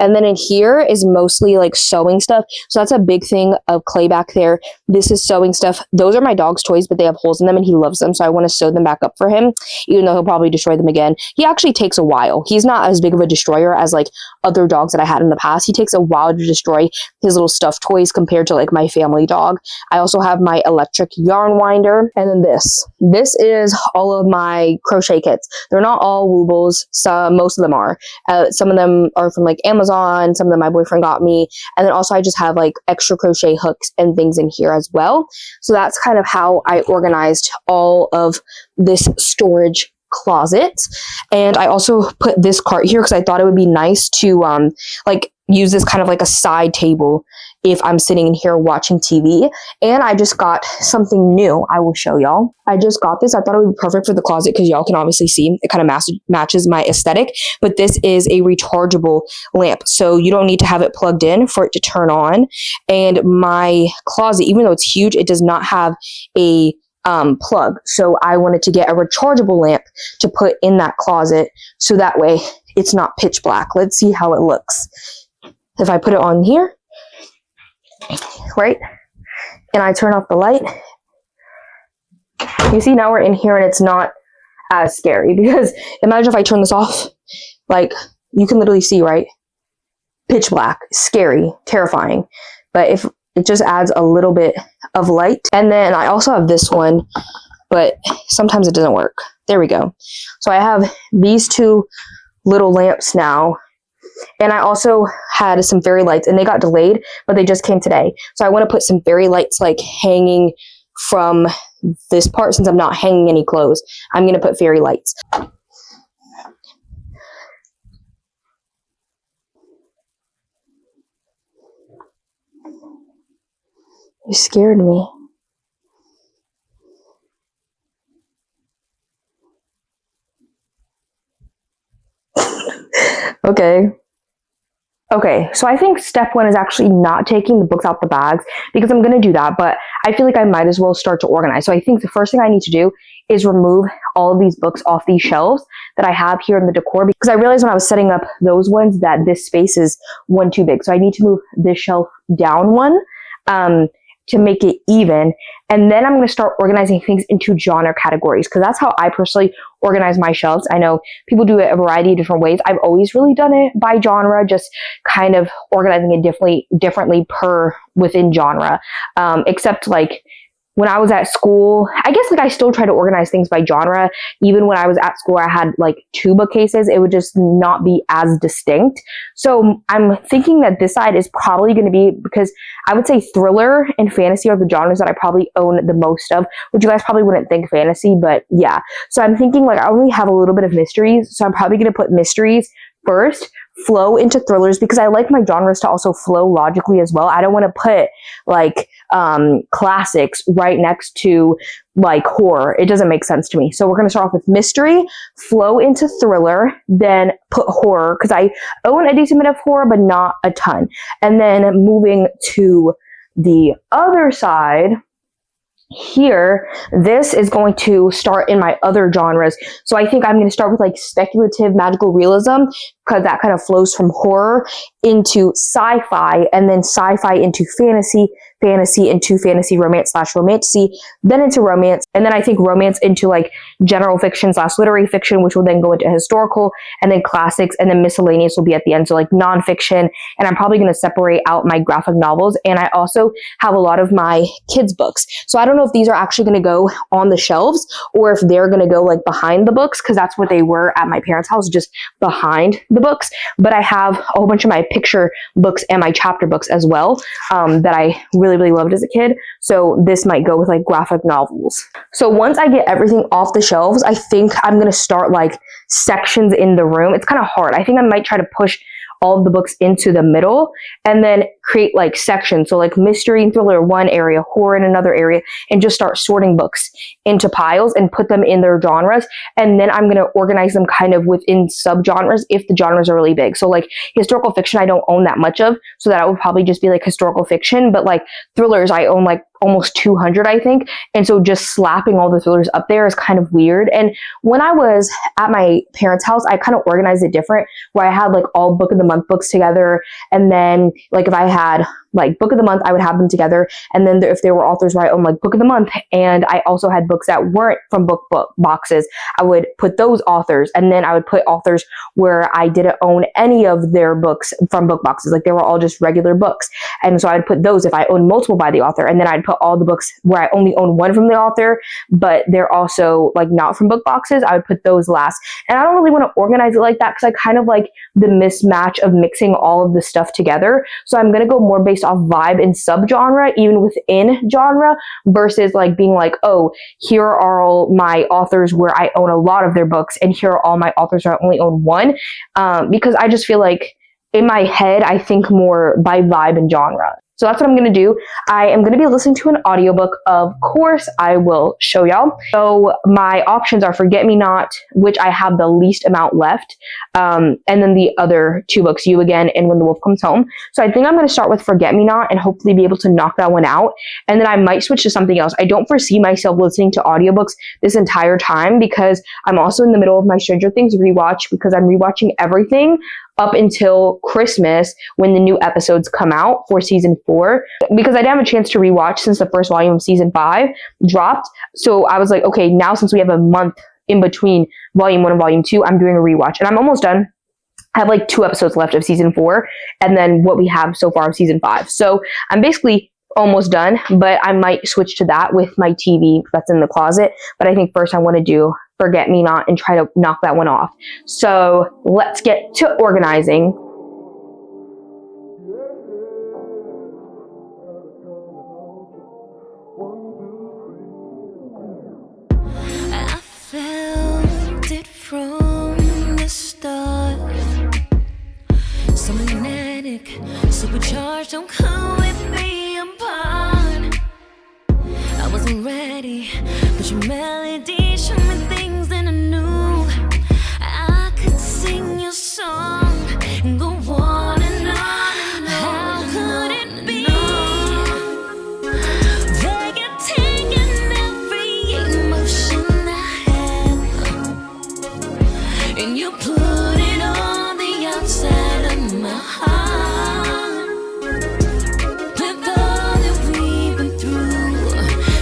Speaker 1: And then in here is mostly like sewing stuff. So that's a big thing of clay back there. This is sewing stuff. Those are my dog's toys, but they have holes in them and he loves them. So I want to sew them back up for him, even though he'll probably destroy them again. He actually takes a while. He's not as big of a destroyer as like other dogs that I had in the past. He takes a while to destroy his little stuffed toys compared to like my family dog. I also have my electric yarn winder. And then this is all of my crochet kits. They're not all Woobles. Most of them are. Some of them are from like Amazon, some of them my boyfriend got me, and then also I just have like extra crochet hooks and things in here as well. So that's kind of how I organized all of this storage closet. And I also put this cart here because I thought it would be nice to like use this kind of like a side table if I'm sitting in here watching TV. And I just got something new. I will show y'all. I just got this. I thought it would be perfect for the closet because y'all can obviously see it kind of matches my aesthetic. But this is a rechargeable lamp. So you don't need to have it plugged in for it to turn on. And my closet, even though it's huge, it does not have a plug. So I wanted to get a rechargeable lamp to put in that closet. So that way it's not pitch black. Let's see how it looks. If I put it on here, right, and I turn off the light, you see now we're in here and it's not as scary, because imagine if I turn this off, like you can literally see, right, pitch black, scary, terrifying. But if it just adds a little bit of light. And then I also have this one, but sometimes it doesn't work. There we go. So I have these two little lamps now. And I also had some fairy lights, and they got delayed, but they just came today. So I want to put some fairy lights like hanging from this part. Since I'm not hanging any clothes, I'm going to put fairy lights. You scared me. Okay, so I think step one is actually not taking the books out the bags, because I'm going to do that, but I feel like I might as well start to organize. So I think the first thing I need to do is remove all of these books off these shelves that I have here in the decor, because I realized when I was setting up those ones that this space is one too big. So I need to move this shelf down one to make it even. And then I'm going to start organizing things into genre categories, because that's how I personally organize my shelves. I know people do it a variety of different ways. I've always really done it by genre, just kind of organizing it differently per within genre, except like when I was at school, I guess like I still try to organize things by genre. Even when I was at school, I had like 2 bookcases. It would just not be as distinct. So I'm thinking that this side is probably going to be, because I would say thriller and fantasy are the genres that I probably own the most of, which you guys probably wouldn't think fantasy, but yeah. So I'm thinking like I only have a little bit of mysteries. So I'm probably going to put mysteries first, flow into thrillers, because I like my genres to also flow logically as well. I don't want to put like classics right next to like horror. It doesn't make sense to me. So we're going to start off with mystery, flow into thriller, then put horror, because I own a decent bit of horror, but not a ton. And then moving to the other side here, this is going to start in my other genres. So I think I'm going to start with like speculative magical realism, because that kind of flows from horror into sci-fi, and then sci-fi into fantasy, fantasy into fantasy romance / romantasy, then into romance, and then I think romance into like general fiction / literary fiction, which will then go into historical, and then classics, and then miscellaneous will be at the end, so like nonfiction. And I'm probably going to separate out my graphic novels, and I also have a lot of my kids books. So I don't know if these are actually going to go on the shelves or if they're going to go like behind the books, because that's what they were at my parents' house, just behind the books. But I have a whole bunch of my picture books and my chapter books as well, that I really loved as a kid. So this might go with like graphic novels. So once I get everything off the shelves, I think I'm going to start like sections in the room. It's kind of hard. I think I might try to push all of the books into the middle and then create like sections. So like mystery and thriller in one area, horror in another area, and just start sorting books into piles and put them in their genres. And then I'm going to organize them kind of within subgenres if the genres are really big. So like historical fiction, I don't own that much of, so that would probably just be like historical fiction. But like thrillers, I own like almost 200, I think. And so just slapping all the thrillers up there is kind of weird. And when I was at my parents' house, I kind of organized it different, where I had like all book of the month books together. And then like if I had like book of the month, I would have them together. And then if there were authors where I own like book of the month, and I also had books that weren't from book boxes, I would put those authors. And then I would put authors where I didn't own any of their books from book boxes. Like they were all just regular books. And so I'd put those if I owned multiple by the author. And then I'd put all the books where I only own one from the author, but they're also like not from book boxes. I would put those last. And I don't really want to organize it like that, because I kind of like the mismatch of mixing all of the stuff together. So I'm going to go more based based off vibe and subgenre, even within genre, versus like being like, oh, here are all my authors where I own a lot of their books, and here are all my authors where I only own one. Because I just feel like in my head, I think more by vibe and genre. So that's what I'm going to do. I am going to be listening to an audiobook, of course. I will show y'all. So my options are Forget Me Not, which I have the least amount left, and then the other two books, You Again and When the Wolf Comes Home. So I think I'm going to start with Forget Me Not and hopefully be able to knock that one out, and then I might switch to something else. I don't foresee myself listening to audiobooks this entire time because I'm also in the middle of my Stranger Things rewatch, because I'm rewatching everything up until Christmas when the new episodes come out for season 4, because I didn't have a chance to rewatch since the first volume of season 5 dropped. So I was like, okay, now since we have a month in between volume 1 and volume 2, I'm doing a rewatch, and I'm almost done. I have like 2 episodes left of season 4 and then what we have so far of season 5. So I'm basically almost done, but I might switch to that with my TV that's in the closet. But I think first I want to do Forget Me Not and try to knock that one off. So let's get to organizing.
Speaker 2: I felt it from the start. So magnetic, supercharged, don't come with me apart. I wasn't ready, but your melody showed me things that I knew. I could sing your song and go on and on and on. How could it be that you're taking every emotion I have and you put it on the outside of my heart? With all that we've been through,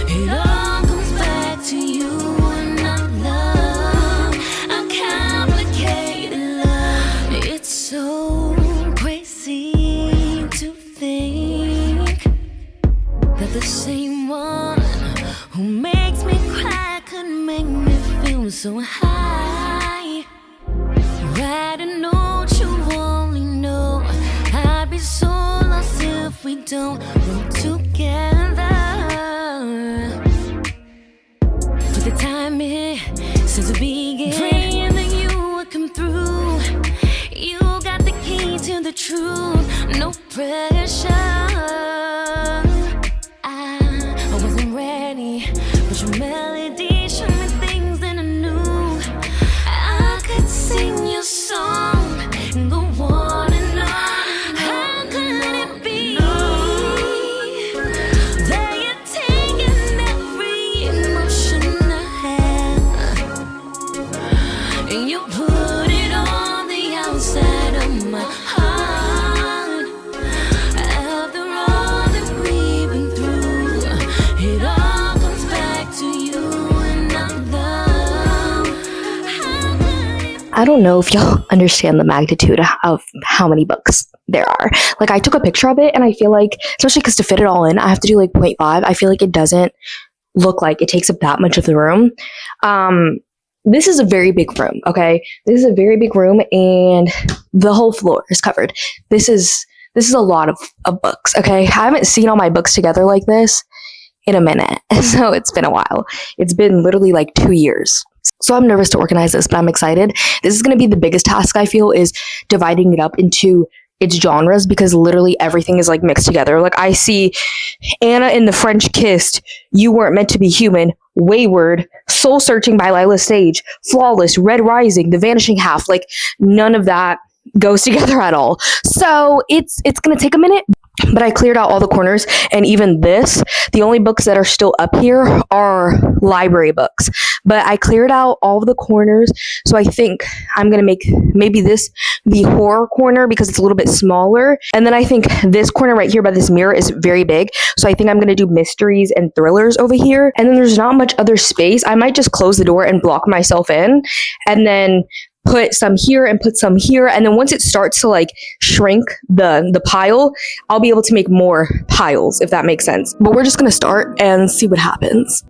Speaker 2: it all comes back to you and our love, our complicated love. It's so crazy to think that the same one who makes me cry could make me feel so high. Write a note you only know. I'd be so lost if we don't grow together. Put the time in since the beginning, praying that you would come through. You got the key to the truth, no pressure. I wasn't ready, but your melody showed me things that I knew. I could sing your song and go on and on. How could it be that you're taking every emotion I have and you put it on the outside of my heart? After all that we've been through, it all comes back to you and our love. How could it
Speaker 1: I don't know if y'all understand the magnitude of how many books there are. Like, I took a picture of it and I feel like, especially because to fit it all in, I have to do like 0.5. I feel like it doesn't look like it takes up that much of the room. This is a very big room, okay? This is a very big room and the whole floor is covered. This is a lot of books, okay? I haven't seen all my books together like this in a minute. So it's been a while. It's been literally like 2 years. So I'm nervous to organize this, but I'm excited. This is going to be the biggest task, I feel, is dividing it up into its genres, because literally everything is like mixed together. Like, I see Anna in the French Kissed, You Weren't Meant to Be Human, Wayward, Soul Searching by Lila Sage, Flawless, Red Rising, The Vanishing Half. Like, none of that goes together at all. So it's going to take a minute, but I cleared out all the corners, and even this, the only books that are still up here are library books, but I cleared out all of the corners. So I think I'm going to make maybe this the horror corner because it's a little bit smaller. And then I think this corner right here by this mirror is very big. So I think I'm going to do mysteries and thrillers over here. And then there's not much other space. I might just close the door and block myself in, and then put some here and put some here. And then once it starts to like shrink the pile, I'll be able to make more piles, if that makes sense. But we're just going to start and see what happens.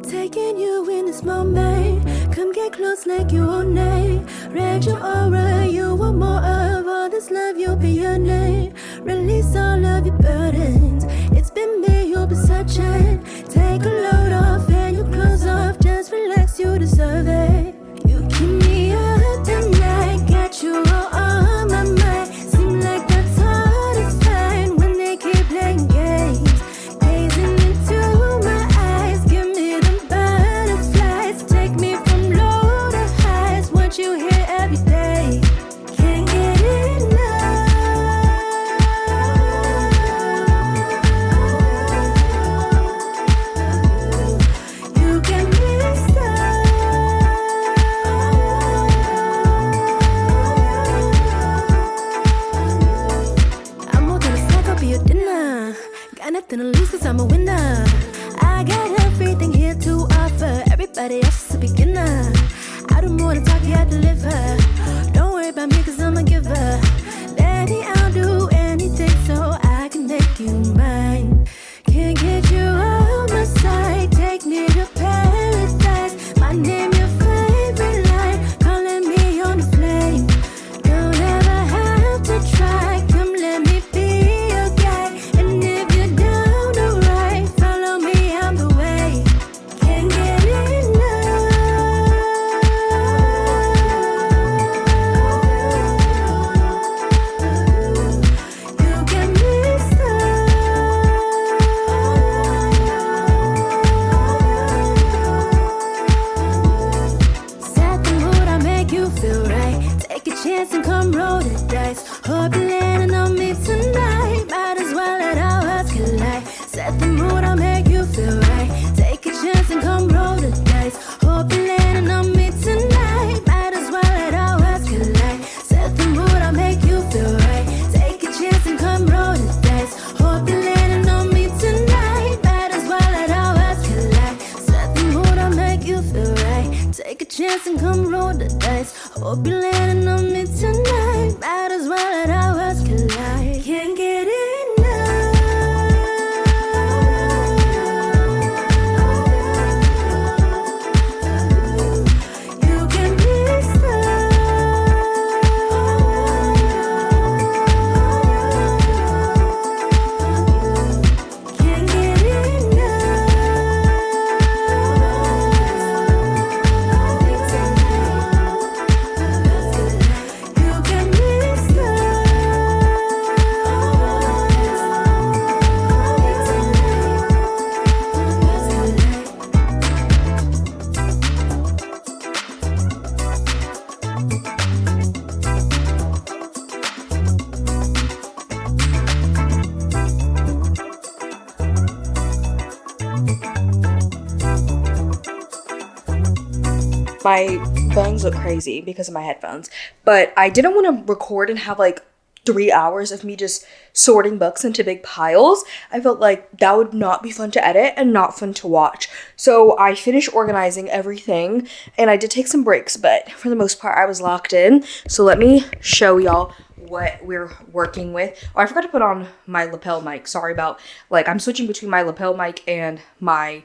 Speaker 2: taking you in this moment. Come get close like you own name. Read your aura, you want more of all this love, you'll be your name. Release all of your burdens. It's been me you'll be searching. Take a load off and your clothes off. Just relax, you deserve it. You keep me up at night, got you all on my mind. Seem like that's hard to find when they keep playing games. Gazing into my eyes, give me them butterflies. Take me from low to highs, want you here every day. Can't get enough. You get me stuck. I'm more than a snack, I'll be your dinner. Got nothing to lose cause I'm a winner. I got everything here to offer. Everybody else is a beginner. I do more than talk, yeah, I deliver. Don't worry about me cause I'm a giver. Daddy, I'll do anything so I can make you mine. Can't get you out my sight. Take me to paradise. My name, your favorite line. Calling me on the flame. Don't ever have to try. Come let me be your guy. And if you're down to ride, follow me, I'm the way. Can't get enough. You get me stuck. Set the mood, I make you feel right. Take a chance and come roll the dice. Hope you're landing on me tonight. Might as well let our hearts collide. Set the mood, I make you feel right. Take a chance and come roll the dice. Hope you're landing on me tonight. Might as well let our hearts collide. Set the mood, I make you feel right. Take a chance and come roll the dice. Hope you're landing on me tonight. Might as well let our hearts collide. Set the mood, I make you feel right. Take a chance and come roll the dice. Hope you're landing on me tonight. Might as well let our hearts collide. Can't get enough. You get me stuck. Can't get enough. You get me stuck.
Speaker 1: My bangs look crazy because of my headphones, but I didn't want to record and have like 3 hours of me just sorting books into big piles. I felt like that would not be fun to edit and not fun to watch. So I finished organizing everything and I did take some breaks, but for the most part I was locked in. So let me show y'all what we're working with. Oh, I forgot to put on my lapel mic. Sorry about, like, I'm switching between my lapel mic and my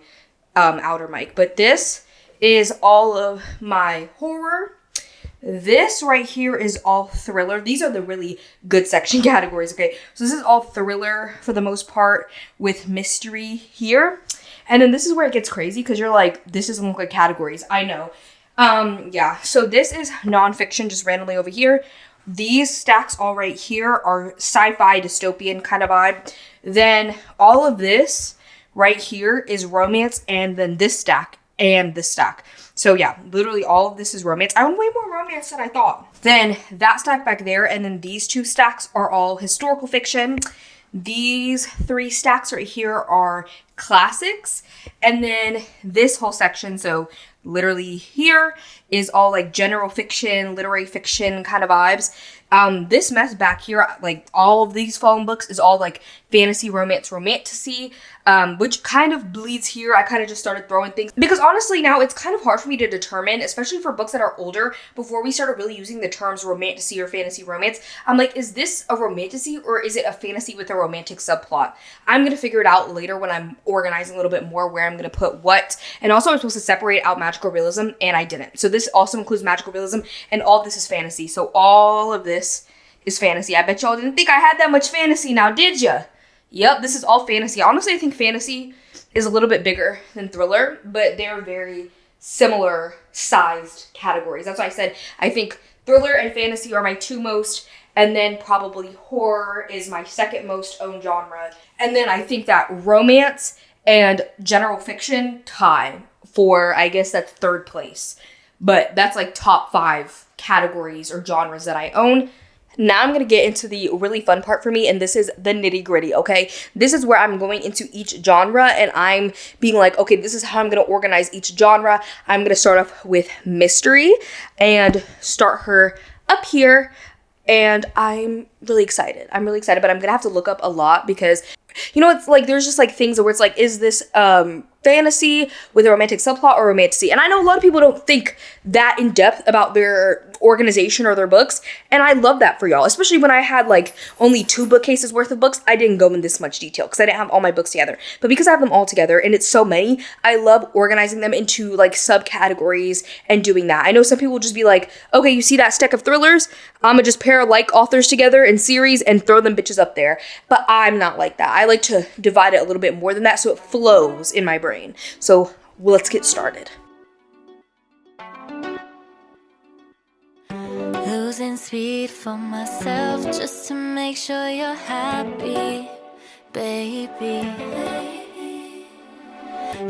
Speaker 1: outer mic, but this is all of my horror. This right here is all thriller. These are the really good section categories, okay? So this is all thriller for the most part with mystery here. And then this is where it gets crazy because you're like, this doesn't look like categories. I know. Yeah, so this is nonfiction just randomly over here. These stacks all right here are sci-fi dystopian kind of vibe. Then all of this right here is romance, and then this stack and this stack. So yeah, literally all of this is romance. I want way more romance than I thought. Then that stack back there, and then these two stacks are all historical fiction. These three stacks right here are classics. And then this whole section, so literally here is all like general fiction, literary fiction kind of vibes. This mess back here, like all of these fallen books is all like fantasy, romance, romantasy, which kind of bleeds here. I kind of just started throwing things because honestly now it's kind of hard for me to determine, especially for books that are older, before we started really using the terms romantasy or fantasy romance. I'm like, is this a romantasy or is it a fantasy with a romantic subplot? I'm going to figure it out later when I'm organizing a little bit more where I'm going to put what. And also I'm supposed to separate out magical realism, and I didn't. So this also includes magical realism, and all of this is fantasy. So all of this is fantasy. I bet y'all didn't think I had that much fantasy now, did ya? Yep, this is all fantasy. Honestly, I think fantasy is a little bit bigger than thriller, but they're very similar sized categories. That's why I said I think thriller and fantasy are my two most, and then probably horror is my second most owned genre. And then I think that romance and general fiction tie for, I guess that's third place. But that's like top 5 categories or genres that I own. Now I'm going to get into the really fun part for me, and this is the nitty gritty, okay? This is where I'm going into each genre, and I'm being like, okay, this is how I'm going to organize each genre. I'm going to start off with mystery and start her up here, and I'm really excited. But I'm going to have to look up a lot because, you know, it's like there's just like things where it's like, is this fantasy with a romantic subplot or romantasy? And I know a lot of people don't think that in depth about their organization or their books, and I love that for y'all, especially when I had like only 2 bookcases worth of books. I didn't go in this much detail because I didn't have all my books together, but because I have them all together and it's so many, I love organizing them into like subcategories and doing that. I know some people will just be like, okay, you see that stack of thrillers, I'm gonna just pair like authors together in series and throw them bitches up there, but I'm not like that. I like to divide it a little bit more than that so it flows in my brain. So let's get started.
Speaker 2: Losing speed for myself just to make sure you're happy, baby.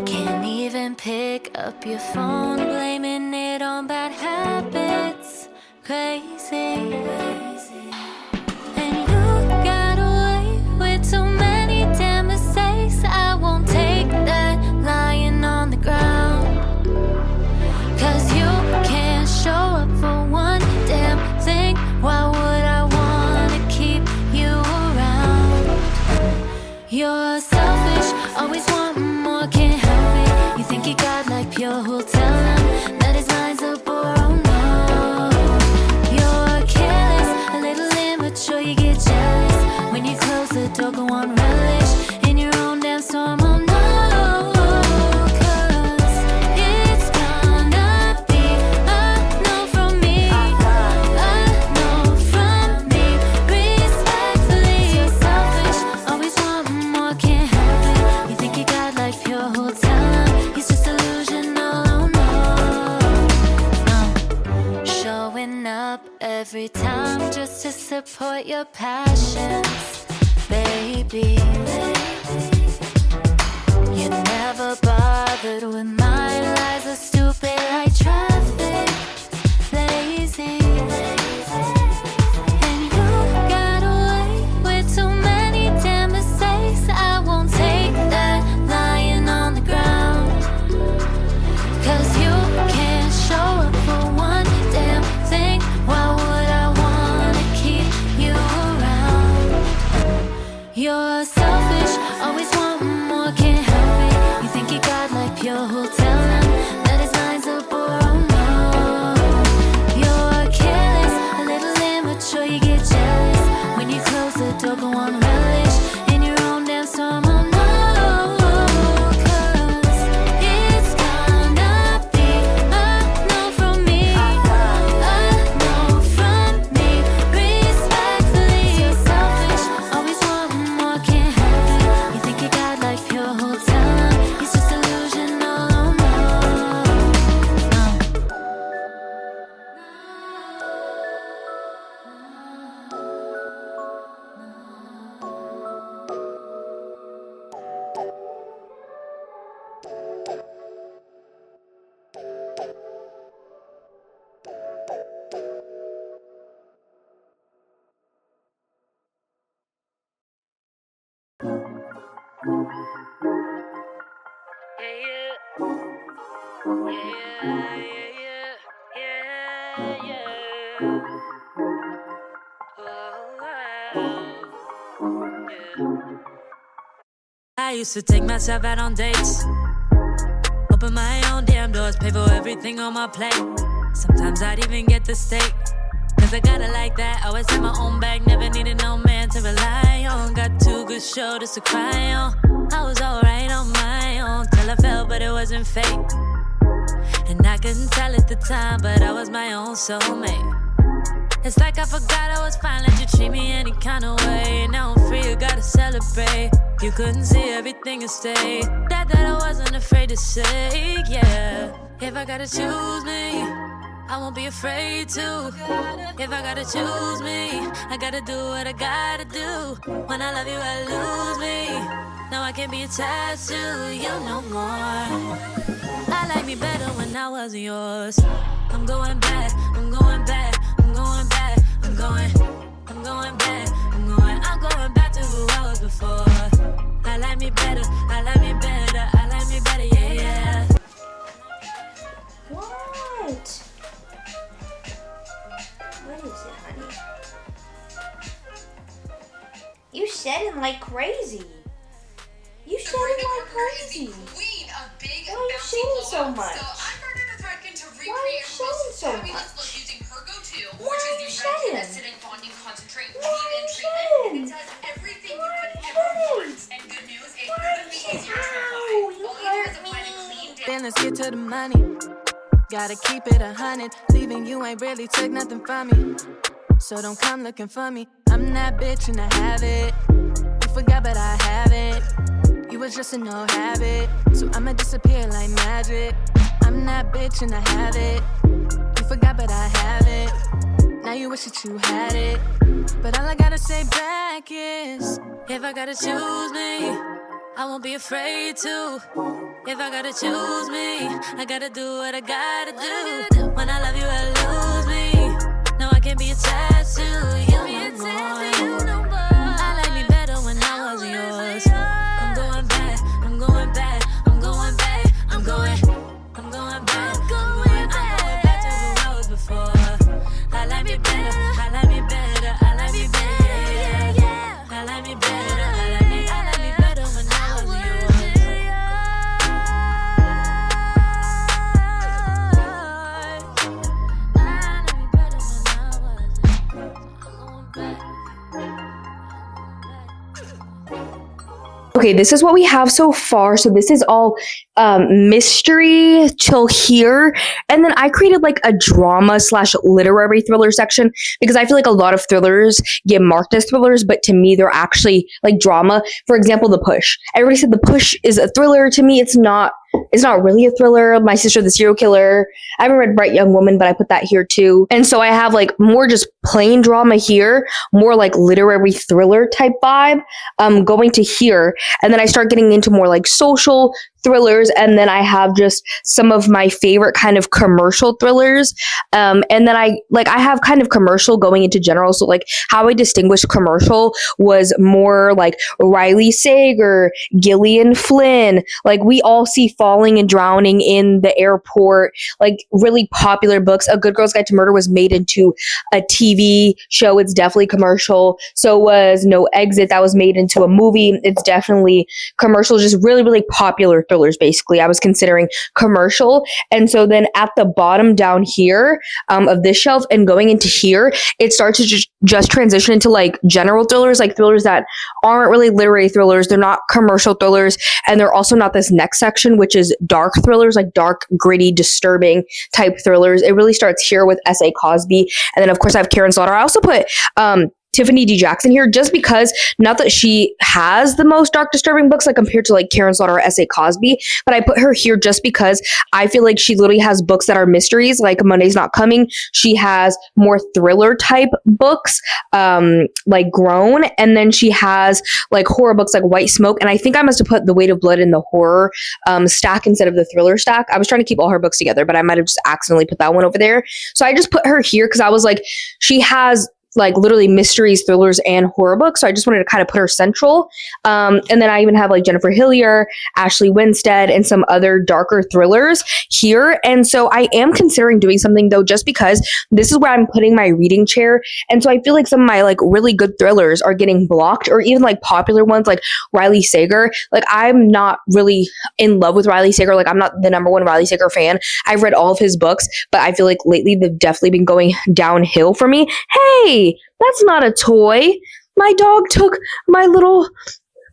Speaker 2: Can't even pick up your phone, blaming it on bad habits. Crazy. And you got away with too many damn mistakes. I won't take that lying on the ground. 'Cause you can't show up for one damn thing. Why would I wanna keep you around? You're selfish, always wanting more, can't help it. You think you got like pure, who'll tell him that his mind's a bore? Oh no. You're careless, a little immature, you get jealous when you close the door, go on relish in your own damn storm. Oh no. Every time just to support your passions, baby. You never bothered with mine. Lies are stupid like traffic, lazy. And you got away with too many damn mistakes. I won't take that lying on the ground. 'Cause you can't show up for one damn thing. Why would I wanna keep you around? You're selfish, always wanting more, can't help it. You think you got like pure, who'll tell him that his mind's a bore? Oh no. You're careless, a little immature, you get jealous when you close the door, go on relish in your own damn storm. Oh no.
Speaker 4: I used to take myself out on dates, open my own damn doors, pay for everything on my plate. Sometimes I'd even get the steak, 'cause I got it like that. Always had my own bag, never needed no man to rely on. Got 2 good shoulders to cry on. I was alright on my I felt, but it wasn't fate. And I couldn't tell at the time, but I was my own soulmate. It's like I forgot I was fine, let you treat me any kind of way. Now I'm free, you gotta celebrate. You couldn't see everything and stay. That I wasn't afraid to say, yeah. If I gotta choose me, I won't be afraid to. If I gotta choose me, I gotta do what I gotta do. When I love you, I lose me. Now I can't be attached to you no more. I like me better when I wasn't yours. I'm going back, I'm going back, I'm going back, I'm going back, I'm going back to who I was before. I like me better, I like me better, I like me better, yeah, yeah.
Speaker 5: What? What is it, honey? You shedding like crazy. You shedding like crazy. Why are you shedding so much? Why are you shedding so much? Why are you shedding? Why are you shedding? Why are you shedding? Ow, you hurt me.
Speaker 4: Then let's get to the money. Gotta keep it 100. Leaving you ain't really took nothing from me. So don't come looking for me. I'm that bitch and I have it. You forgot but I haven't. You was just a no habit. So I'ma disappear like magic. I'm that bitch and I have it. You forgot but I haven't. Now you wish that you had it. But all I gotta say back is, if I gotta choose me, I won't be afraid to. If I gotta choose me, I gotta do what I gotta do. When I love you, I lose me. No, I can't be attached to you no more. I like me better when I wasn't yours. I'm going back, I'm going back, I'm going back, I'm going back, I'm going back to who I was before. I like me better, I like me better, I like me better, yeah, yeah. I like me better, I like me better when I wasn't yours.
Speaker 1: Okay, this is what we have so far. So this is all mystery till here. And then I created like a drama slash literary thriller section because I feel like a lot of thrillers get marked as thrillers, but to me, they're actually like drama. For example, The Push. Everybody said The Push is a thriller. To me, it's not really a thriller. My Sister, the Serial Killer. I haven't read Bright Young Woman, but I put that here too. And so I have like more just plain drama here, more like literary thriller type vibe going to here. And then I start getting into more like social thrillers, and then I have just some of my favorite kind of commercial thrillers, and then I have kind of commercial going into general. So like how I distinguished commercial was more like Riley Sager, Gillian Flynn, like We All See Falling and Drowning in the Airport, like really popular books. A Good Girl's Guide to Murder was made into a TV show. It's definitely commercial. So was No Exit, that was made into a movie. It's definitely commercial. Just really, really popular thrillers. Basically, I was considering commercial. And so then at the bottom down here of this shelf and going into here, it starts to just transition into like general thrillers, like thrillers that aren't really literary thrillers. They're not commercial thrillers, and they're also not this next section, which is dark thrillers, like dark, gritty, disturbing type thrillers. It really starts here with S.A. Cosby, and then of course I have Karen Slaughter. I also put Tiffany D. Jackson here just because, not that she has the most dark, disturbing books like compared to like Karen Slaughter or S.A. Cosby, but I put her here just because I feel like she literally has books that are mysteries, like Monday's Not Coming. She has more thriller type books, like Grown, and then she has like horror books like White Smoke. And I think I must have put The Weight of Blood in the horror stack instead of the thriller stack. I was trying to keep all her books together, but I might have just accidentally put that one over there. So I just put her here because I was like, she has like literally mysteries, thrillers, and horror books. So I just wanted to kind of put her central. And then I even have like Jennifer Hillier, Ashley Winstead, and some other darker thrillers here. And so I am considering doing something though, just because this is where I'm putting my reading chair. And so I feel like some of my like really good thrillers are getting blocked, or even like popular ones like Riley Sager. Like I'm not really in love with Riley Sager. Like I'm not the number one Riley Sager fan. I've read all of his books, but I feel like lately they've definitely been going downhill for me. Hey, that's not a toy. My dog took my little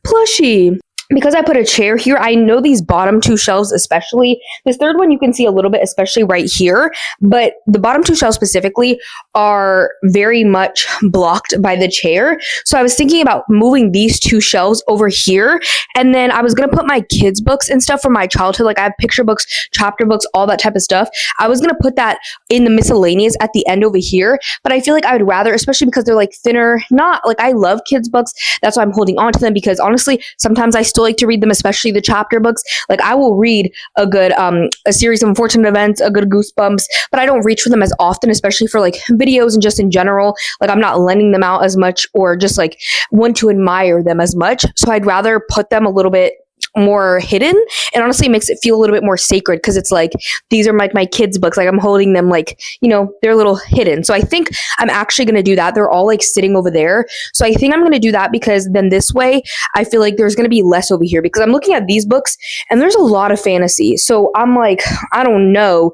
Speaker 1: plushie. because I put a chair here, I know these bottom two shelves, especially this third one, you can see a little bit, especially right here. But the bottom two shelves specifically are very much blocked by the chair. So I was thinking about moving these two shelves over here. And then I was going to put my kids' books and stuff from my childhood. Like I have picture books, chapter books, all that type of stuff. I was going to put that in the miscellaneous at the end over here. But I feel like I would rather, especially because they're like thinner, not like I love kids' books. That's why I'm holding on to them, because honestly, sometimes I still like to read them, especially the chapter books. Like I will read a good a series of unfortunate events, a good Goosebumps, but I don't reach for them as often, especially for like videos and just in general. Like I'm not lending them out as much or just like want to admire them as much. So I'd rather put them a little bit more hidden, and honestly it makes it feel a little bit more sacred, because it's like these are my kids' books. Like I'm holding them like, you know, they're a little hidden. So I think I'm actually going to do that. They're all like sitting over there. So I think I'm going to do that, because then this way I feel like there's going to be less over here, because I'm looking at these books and there's a lot of fantasy. So I'm like, I don't know.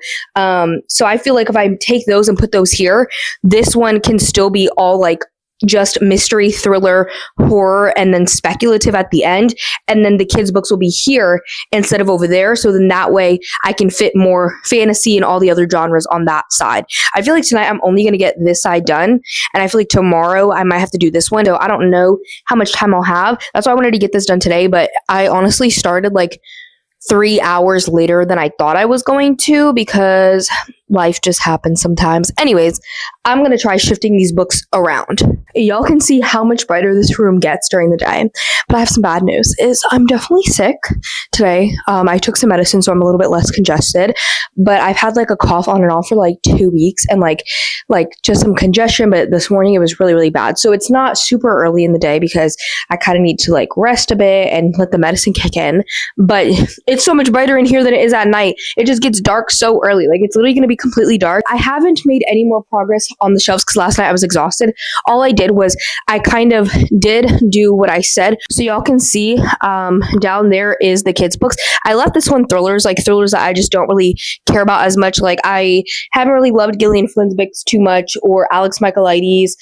Speaker 1: So I feel like if I take those and put those here, this one can still be all like just mystery, thriller, horror, and then speculative at the end. And then the kids' books will be here instead of over there. So then that way I can fit more fantasy and all the other genres on that side. I feel like tonight I'm only going to get this side done. And I feel like tomorrow I might have to do this one. So I don't know how much time I'll have. That's why I wanted to get this done today. But I honestly started like 3 hours later than I thought I was going to, because life just happens sometimes. Anyways, I'm going to try shifting these books around. Y'all can see how much brighter this room gets during the day. But I have some bad news, is I'm definitely sick today. I took some medicine, so I'm a little bit less congested, but I've had like a cough on and off for like 2 weeks, and like just some congestion, but this morning it was really, really bad. So it's not super early in the day, because I kind of need to like rest a bit and let the medicine kick in. But it's so much brighter in here than it is at night. It just gets dark so early. Like it's literally going to be completely dark. I haven't made any more progress on the shelves because last night I was exhausted. All I did was I kind of did do what I said. So y'all can see down there is the kids' books. I left this one thrillers, like thrillers that I just don't really care about as much. Like I haven't really loved Gillian Flynn's books too much, or Alex Michaelides.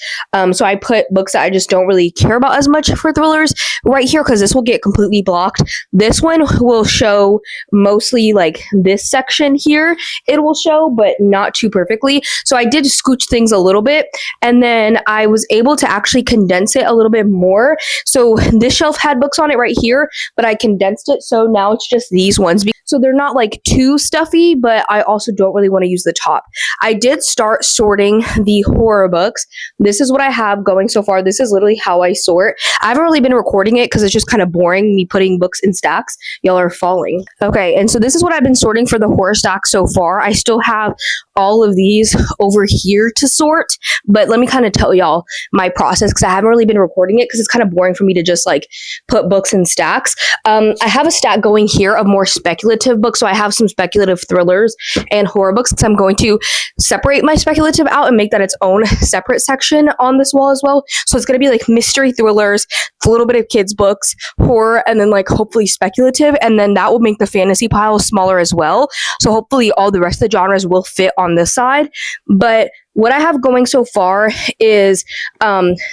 Speaker 1: So I put books that I just don't really care about as much for thrillers right here, because this will get completely blocked. This one will show mostly like this section here. It will show, but not too perfectly. So I did scooch things a little bit, and then I was able to actually condense it a little bit more. So this shelf had books on it right here, but I condensed it, so now it's just these ones. So they're not like too stuffy, but I also don't really want to use the top. I did start sorting the horror books. This is what I have going so far. This is literally how I sort. I haven't really been recording it because it's just kind of boring, me putting books in stacks. Y'all are falling. Okay, and so this is what I've been sorting for the horror stack so far. I still have all of these over here to sort, but let me kind of tell y'all my process, because I haven't really been recording it because it's kind of boring for me to just like put books in stacks. I have a stack going here of more speculative books, so I have some speculative thrillers and horror books, because I'm going to separate my speculative out and make that its own separate section on this wall as well. So it's going to be like mystery thrillers, a little bit of kids books, horror, and then like hopefully speculative, and then that will make the fantasy pile smaller as well. So hopefully all the rest of the genres will fit on this side. But what I have going so far is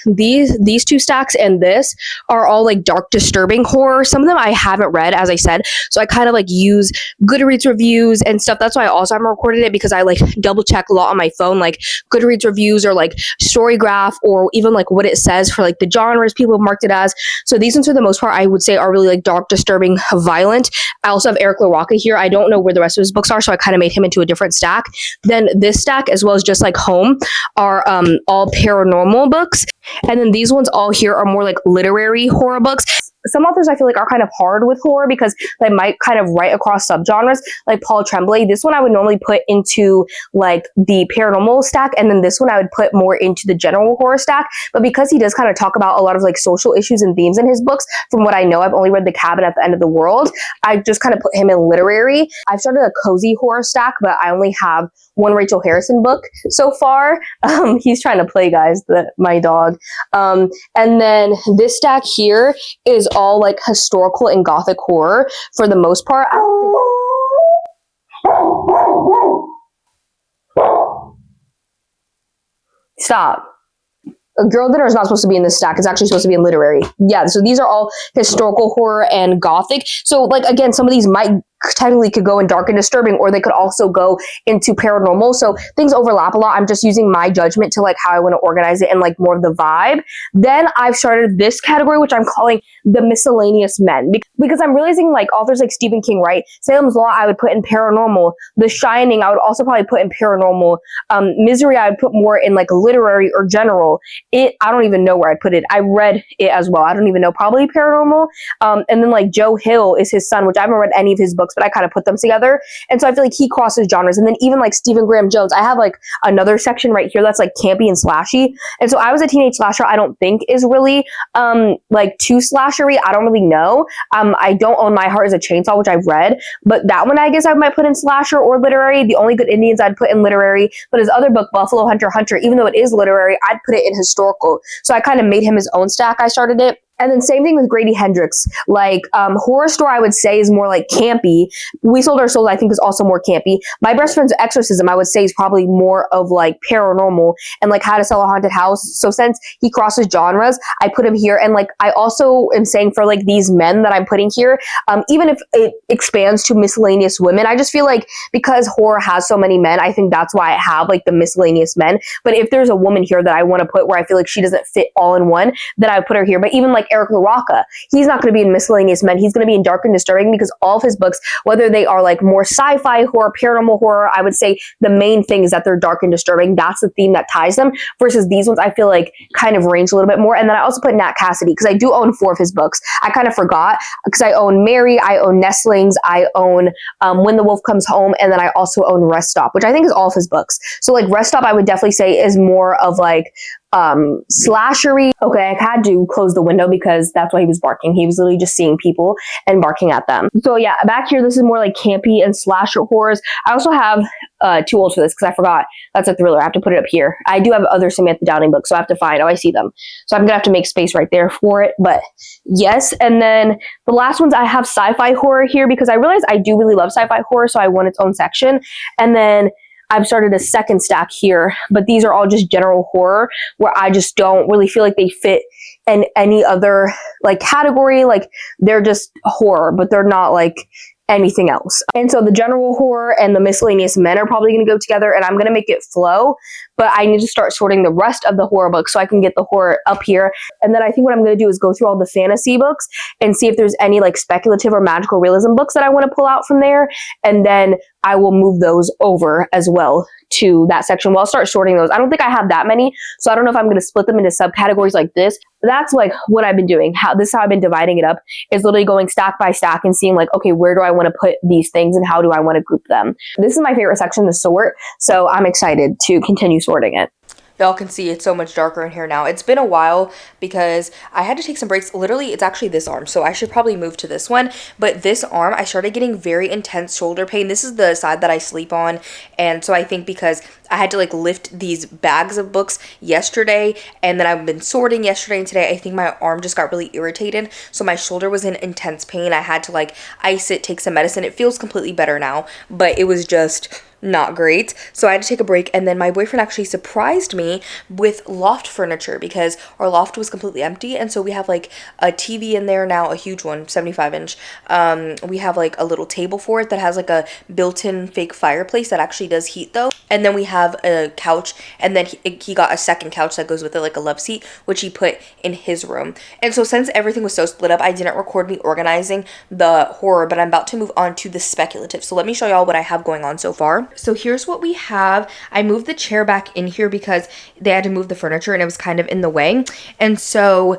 Speaker 1: these two stacks and this are all like dark, disturbing horror. Some of them I haven't read, as I said, so I kind of like use Goodreads reviews and stuff. That's why I also haven't recorded it, because I like double check a lot on my phone, like Goodreads reviews or like Storygraph, or even like what it says for like the genres people have marked it as. So these ones for the most part I would say are really like dark, disturbing, violent. I also have Eric LaRocca here. I don't know where the rest of his books are, so I kind of made him into a different stack. Then this stack, as well as just like home, are all paranormal books, and then these ones all here are more like literary horror books. Some authors I feel like are kind of hard with horror because they might kind of write across subgenres, like Paul Tremblay. This one I would normally put into like the paranormal stack, and then this one I would put more into the general horror stack. But because he does kind of talk about a lot of like social issues and themes in his books, from what I know, I've only read The Cabin at the End of the World, I just kind of put him in literary. I've started a cozy horror stack, but I only have one Rachel Harrison book so far. He's trying to play, guys, my dog. And then this stack here is all like historical and gothic horror for the most part. Stop. A Girl Dinner is not supposed to be in this stack. It's actually supposed to be in literary. Yeah, so these are all historical horror and gothic. So like, again, some of these might technically could go in dark and disturbing, or they could also go into paranormal. So things overlap a lot. I'm just using my judgment to like how I want to organize it and like more of the vibe. Then I've started this category, which I'm calling the miscellaneous men, because I'm realizing like authors like Stephen King, right? Salem's Lot I would put in paranormal. The Shining I would also probably put in paranormal. Misery I would put more in like literary or general. I don't even know where I'd put it. I read it as well. I don't even know, probably paranormal. And then like Joe Hill is his son, which I haven't read any of his books, but I kind of put them together. And so I feel like he crosses genres. And then even like Stephen Graham Jones, I have like another section right here that's like campy and slashy. And so I Was a Teenage Slasher, I don't think is really like too slashery. I don't really know. I don't own My Heart is a Chainsaw, which I've read, but that one I guess I might put in slasher or literary. The Only Good Indians I'd put in literary, but his other book, Buffalo Hunter Hunter, even though it is literary, I'd put it in historical. So I kind of made him his own stack. I started it. And then same thing with Grady Hendrix. Like Horror Store, I would say is more like campy. We Sold Our Souls, I think, is also more campy. My Best Friend's Exorcism, I would say, is probably more of like paranormal and like How to Sell a Haunted House. So since he crosses genres, I put him here. And like I also am saying for like these men that I'm putting here, even if it expands to miscellaneous women, I just feel like because horror has so many men, I think that's why I have like the miscellaneous men. But if there's a woman here that I want to put where I feel like she doesn't fit all in one, then I would put her here. But even like Eric LaRocca, he's not going to be in miscellaneous men. He's going to be in dark and disturbing, because all of his books, whether they are like more sci-fi horror, paranormal horror, I would say the main thing is that they're dark and disturbing. That's the theme that ties them, versus these ones I feel like kind of range a little bit more. And then I also put Nat Cassidy, because I do own 4 of his books. I kind of forgot, because I own Mary, I own Nestlings, I own When the Wolf Comes Home, and then I also own Rest Stop, which I think is all of his books. So like Rest Stop I would definitely say is more of like slashery. Okay, I had to close the window because that's why he was barking. He was literally just seeing people and barking at them. So yeah, back here, this is more like campy and slasher horrors. I also have Too Old for This, because I forgot that's a thriller. I have to put it up here. I do have other Samantha Downing books, so I have to find. Oh, I see them. So I'm gonna have to make space right there for it. But yes, and then the last ones I have sci-fi horror here, because I realized I do really love sci-fi horror, so I want its own section. And then I've started a second stack here, but these are all just general horror, where I just don't really feel like they fit in any other like category. Like they're just horror, but they're not like anything else. And so the general horror and the miscellaneous men are probably going to go together, and I'm going to make it flow, but I need to start sorting the rest of the horror books so I can get the horror up here. And then I think what I'm going to do is go through all the fantasy books and see if there's any like speculative or magical realism books that I want to pull out from there. And then I will move those over as well to that section. Well, I'll start sorting those. I don't think I have that many, so I don't know if I'm going to split them into subcategories like this. That's like what I've been doing. This is how I've been dividing it up, is literally going stack by stack and seeing like, okay, where do I want to put these things and how do I want to group them? This is my favorite section to sort, so I'm excited to continue sorting it.
Speaker 6: Y'all can see it's so much darker in here now. It's been a while because I had to take some breaks. Literally, it's actually this arm, so I should probably move to this one. But this arm, I started getting very intense shoulder pain. This is the side that I sleep on, and so I think because I had to like lift these bags of books yesterday, and then I've been sorting yesterday and today, I think my arm just got really irritated, so my shoulder was in intense pain. I had to like ice it, take some medicine. It feels completely better now, but it was just not great, so I had to take a break. And then my boyfriend actually surprised me with loft furniture, because our loft was completely empty, and so we have like a TV in there now, a huge one, 75 inch. We have like a little table for it that has like a built-in fake fireplace that actually does heat though, and then we have a couch, and then he got a second couch that goes with it, like a love seat, which he put in his room. And so since everything was so split up, I didn't record me organizing the horror, but I'm about to move on to the speculative. So let me show y'all what I have going on so far. So here's what we have. I moved the chair back in here because they had to move the furniture and it was kind of in the way. And so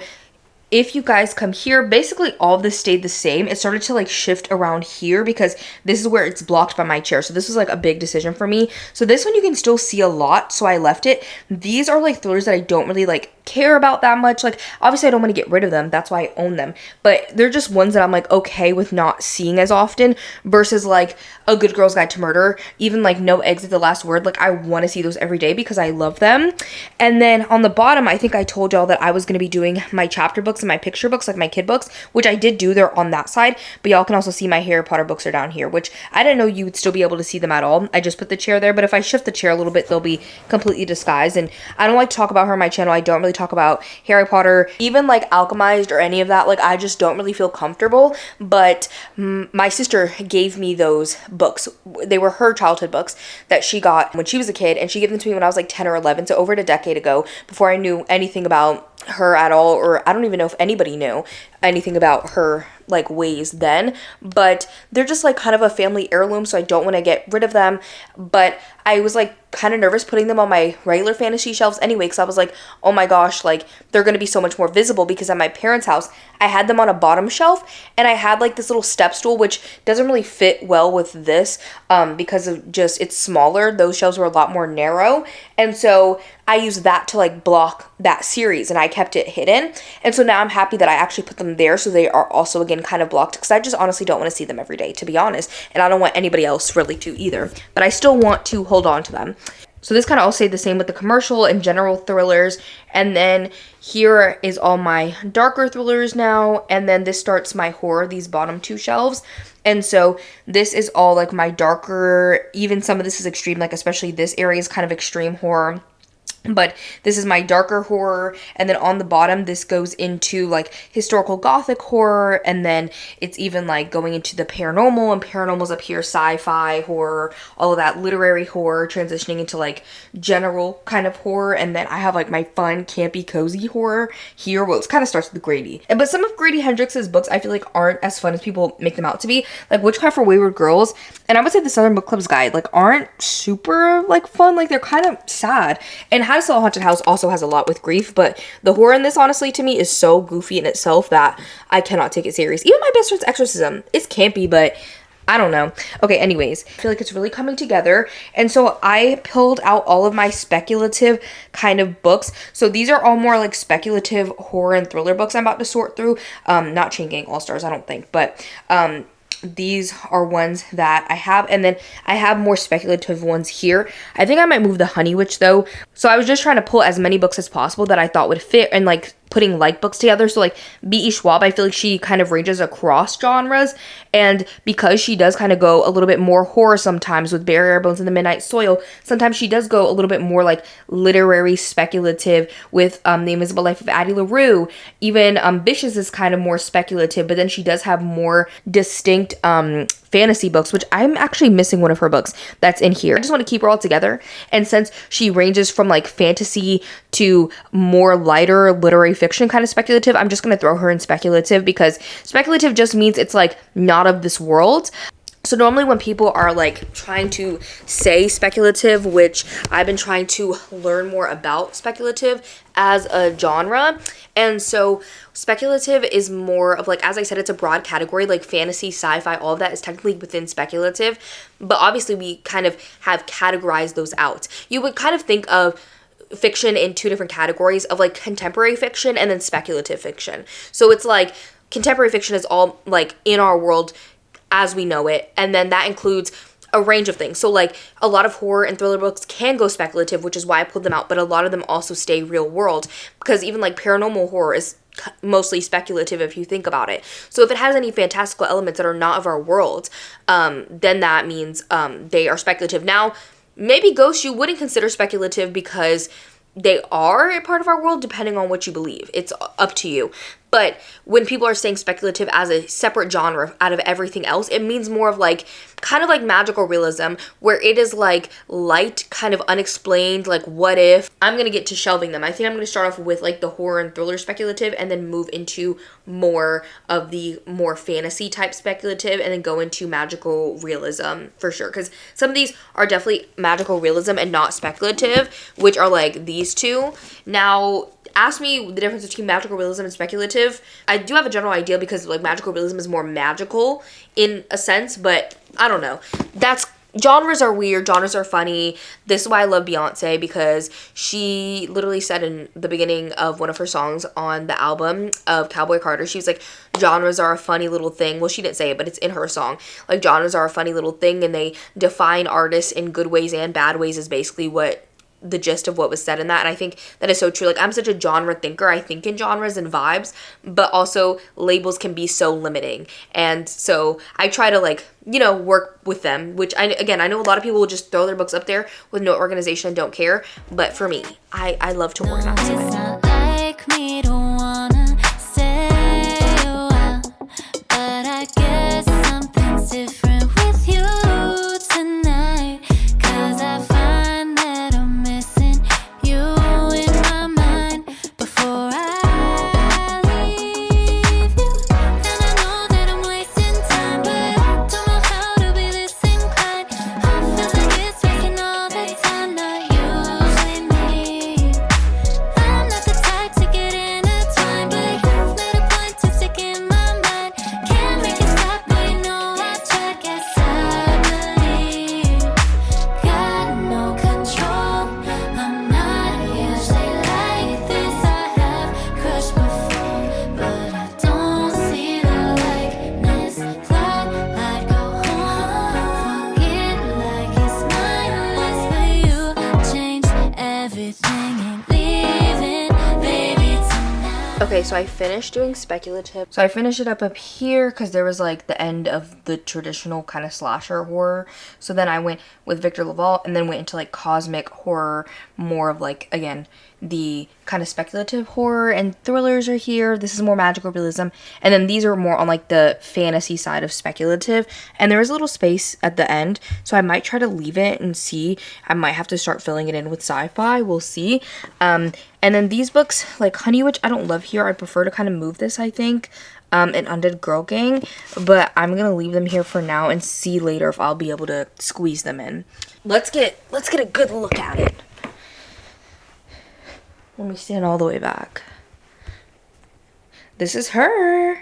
Speaker 6: if you guys come here, basically all of this stayed the same. It started to like shift around here because this is where it's blocked by my chair. So this was like a big decision for me. So this one you can still see a lot, so I left it. These are like thrillers that I don't really like care about that much. Like obviously I don't want to get rid of them, that's why I own them, but they're just ones that I'm like okay with not seeing as often, versus like A Good Girl's Guide to Murder, even like No Eggs at the Last Word. Like I want to see those every day because I love them. And then on the bottom, I think I told y'all that I was going to be doing my chapter books. books and my picture books, like my kid books, which I did do. They're on that side, but y'all can also see my Harry Potter books are down here, which I didn't know you would still be able to see them at all. I just put the chair there, but if I shift the chair a little bit, they'll be completely disguised. And I don't like to talk about her on my channel. I don't really talk about Harry Potter, even like Alchemized or any of that. Like, I just don't really feel comfortable. But my sister gave me those books. They were her childhood books that she got when she was a kid, and she gave them to me when I was like 10 or 11, so over a decade ago, before I knew anything about her at all, or I don't even know if anybody knew anything about her like ways then. But they're just like kind of a family heirloom, so I don't want to get rid of them. But I was like kind of nervous putting them on my regular fantasy shelves anyway, because I was like, oh my gosh, like they're going to be so much more visible, because at my parents' house I had them on a bottom shelf, and I had like this little step stool, which doesn't really fit well with this because of just it's smaller. Those shelves were a lot more narrow, and so I used that to like block that series, and I kept it hidden. And so now I'm happy that I actually put them there, so they are also again kind of blocked, because I just honestly don't want to see them every day, to be honest, and I don't want anybody else really to either, but I still want to hold on to them. So this kind of all stayed the same with the commercial and general thrillers. And then here is all my darker thrillers now. And then this starts my horror, these bottom two shelves. And so this is all like my darker, even some of this is extreme, like especially this area is kind of extreme horror. But this is my darker horror, and then on the bottom this goes into like historical gothic horror, and then it's even like going into the paranormal, and paranormal's up here, sci-fi horror, all of that literary horror transitioning into like general kind of horror. And then I have like my fun campy cozy horror here. Well, it kind of starts with Grady, but some of Grady Hendrix's books I feel like aren't as fun as people make them out to be, like Witchcraft for Wayward Girls, and I would say the Southern Book Club's Guide like aren't super like fun, like they're kind of sad. And How to Sell a Haunted House also has a lot with grief, but the horror in this honestly to me is so goofy in itself that I cannot take it serious. Even My Best Friend's Exorcism is campy, but I don't know. Okay, anyways, I feel like it's really coming together. And so I pulled out all of my speculative kind of books. So these are all more like speculative horror and thriller books I'm about to sort through. Not Chain Gang All Stars, I don't think, but these are ones that I have, and then I have more speculative ones here. I think I might move the Honey Witch though. So I was just trying to pull as many books as possible that I thought would fit, and like putting like books together. So like B.E. Schwab, I feel like she kind of ranges across genres, and because she does kind of go a little bit more horror sometimes with Barrier Bones and the Midnight Soil, sometimes she does go a little bit more like literary speculative with The Invisible Life of Addie LaRue. Even Ambitious is kind of more speculative, but then she does have more distinct fantasy books, which I'm actually missing one of her books that's in here. I just want to keep her all together, and since she ranges from like fantasy to more lighter literary fiction kind of speculative, I'm just going to throw her in speculative, because speculative just means it's like not of this world. So normally when people are like trying to say speculative, which I've been trying to learn more about speculative as a genre, and so speculative is more of like, as I said, it's a broad category, like fantasy, sci-fi, all of that is technically within speculative, but obviously we kind of have categorized those out. You would kind of think of fiction in two different categories of like contemporary fiction and then speculative fiction. So it's like contemporary fiction is all like in our world as we know it, and then that includes a range of things. So like a lot of horror and thriller books can go speculative, which is why I pulled them out, but a lot of them also stay real world, because even like paranormal horror is mostly speculative if you think about it. So if it has any fantastical elements that are not of our world, then that means they are speculative. Now maybe ghosts you wouldn't consider speculative because they are a part of our world, depending on what you believe. It's up to you. But when people are saying speculative as a separate genre out of everything else, it means more of like, kind of like magical realism, where it is like light, kind of unexplained, like what if. I'm going to get to shelving them. I think I'm going to start off with like the horror and thriller speculative, and then move into more of the more fantasy type speculative, and then go into magical realism for sure. Because some of these are definitely magical realism and not speculative, which are like these two. Now, ask me the difference between magical realism and speculative. I do have a general idea, because like magical realism is more magical in a sense, but I don't know. Genres are weird, genres are funny. This is why I love Beyonce, because she literally said in the beginning of one of her songs on the album of Cowboy Carter, she was like, genres are a funny little thing. Well, she didn't say it, but it's in her song. Like, genres are a funny little thing, and they define artists in good ways and bad ways, is basically what the gist of what was said in that. And I think that is so true. Like, I'm such a genre thinker. I think in genres and vibes, but also labels can be so limiting. And so I try to, like, you know, work with them, which I know a lot of people will just throw their books up there with no organization and don't care. But for me, I love to organize
Speaker 2: It's
Speaker 6: it.
Speaker 2: not like me to wanna say a while, but I guess something's different with you tonight. 'Cause I find that I'm missing you in my mind before I leave you. And I know that I'm wasting time, but I don't know how to be this inclined. I feel like it's wasting all the time, not usually me. I'm not the type to get intertwined, but you've made a point to stick in my mind. Can't make it stop, but you know I've tried. Guess I believe got no control. I'm not usually like this. I have crushed before, but I don't see the likeness. Thought I'd go home, forget like it's mindless, but you changed everything. Ain't leaving, baby, tonight.
Speaker 6: Okay, so I finished doing speculative. So I finished it up here because there was like the end of the traditional kind of slasher horror. So then I went with Victor Laval and then went into like cosmic horror, more of like, again, the kind of speculative horror, and thrillers are here. This is more magical realism. And then these are more on like the fantasy side of speculative. And there is a little space at the end, so I might try to leave it and see. I might have to start filling it in with sci-fi. We'll see. And then these books, like Honey Witch, I don't love here. I prefer to kind of move this, I think. And Undead Girl Gang, but I'm gonna leave them here for now and see later if I'll be able to squeeze them in. Let's get a good look at it. Let me stand all the way back. This is her.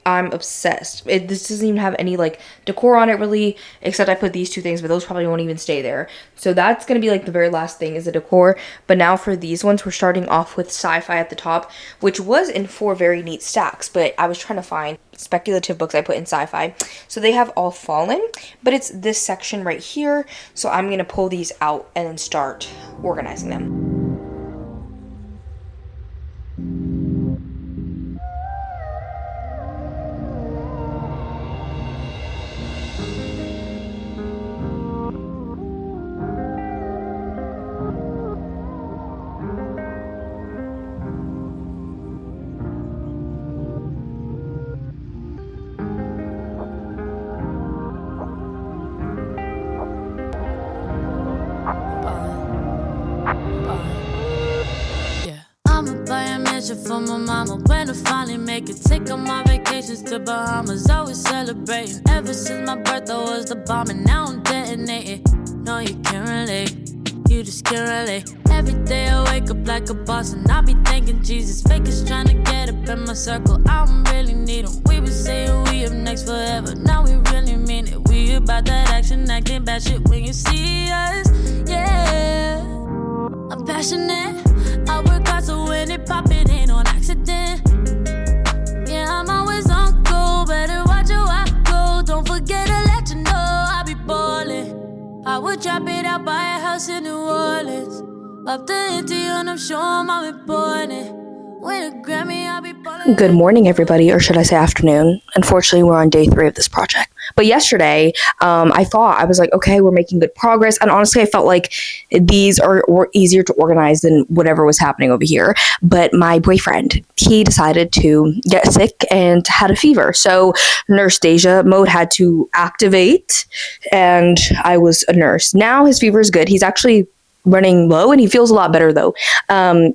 Speaker 6: I'm obsessed. This doesn't even have any like decor on it really, except I put these two things, but those probably won't even stay there. So that's gonna be like the very last thing is the decor. But now for these ones, we're starting off with sci-fi at the top, which was in 4 very neat stacks, but I was trying to find speculative books I put in sci-fi. So they have all fallen, but it's this section right here. So I'm gonna pull these out and then start organizing them.
Speaker 7: I'ma buy a mansion for my mama when I finally make it. Take all my vacations to Bahamas, always celebrating. Ever since my birth, I was the bomb, and now I'm detonating. No, you can't relate, you just can't relate. Every day I wake up like a boss, and I be thanking Jesus. Fakers trying to get up in my circle, I don't really need them. We been saying we up next forever, now we really mean it. We about that action, acting bad shit when you see us, yeah. I'm passionate, I work hard so when it pop, it ain't on accident. Yeah, I'm always on go, better watch how I go. Don't forget to let you know I be ballin'. I would drop it out, buy a house in New Orleans. Up the ante, and I'm sure I'm important. Win a Grammy, I'll be ballin'.
Speaker 1: Good morning, everybody, or should I say afternoon. Unfortunately, we're on day 3 of this project. But yesterday, I was like, okay, we're making good progress. And honestly, I felt like these were easier to organize than whatever was happening over here. But my boyfriend, he decided to get sick and had a fever. So Nurse Deja mode had to activate, and I was a nurse. Now his fever is good. He's actually running low and he feels a lot better though.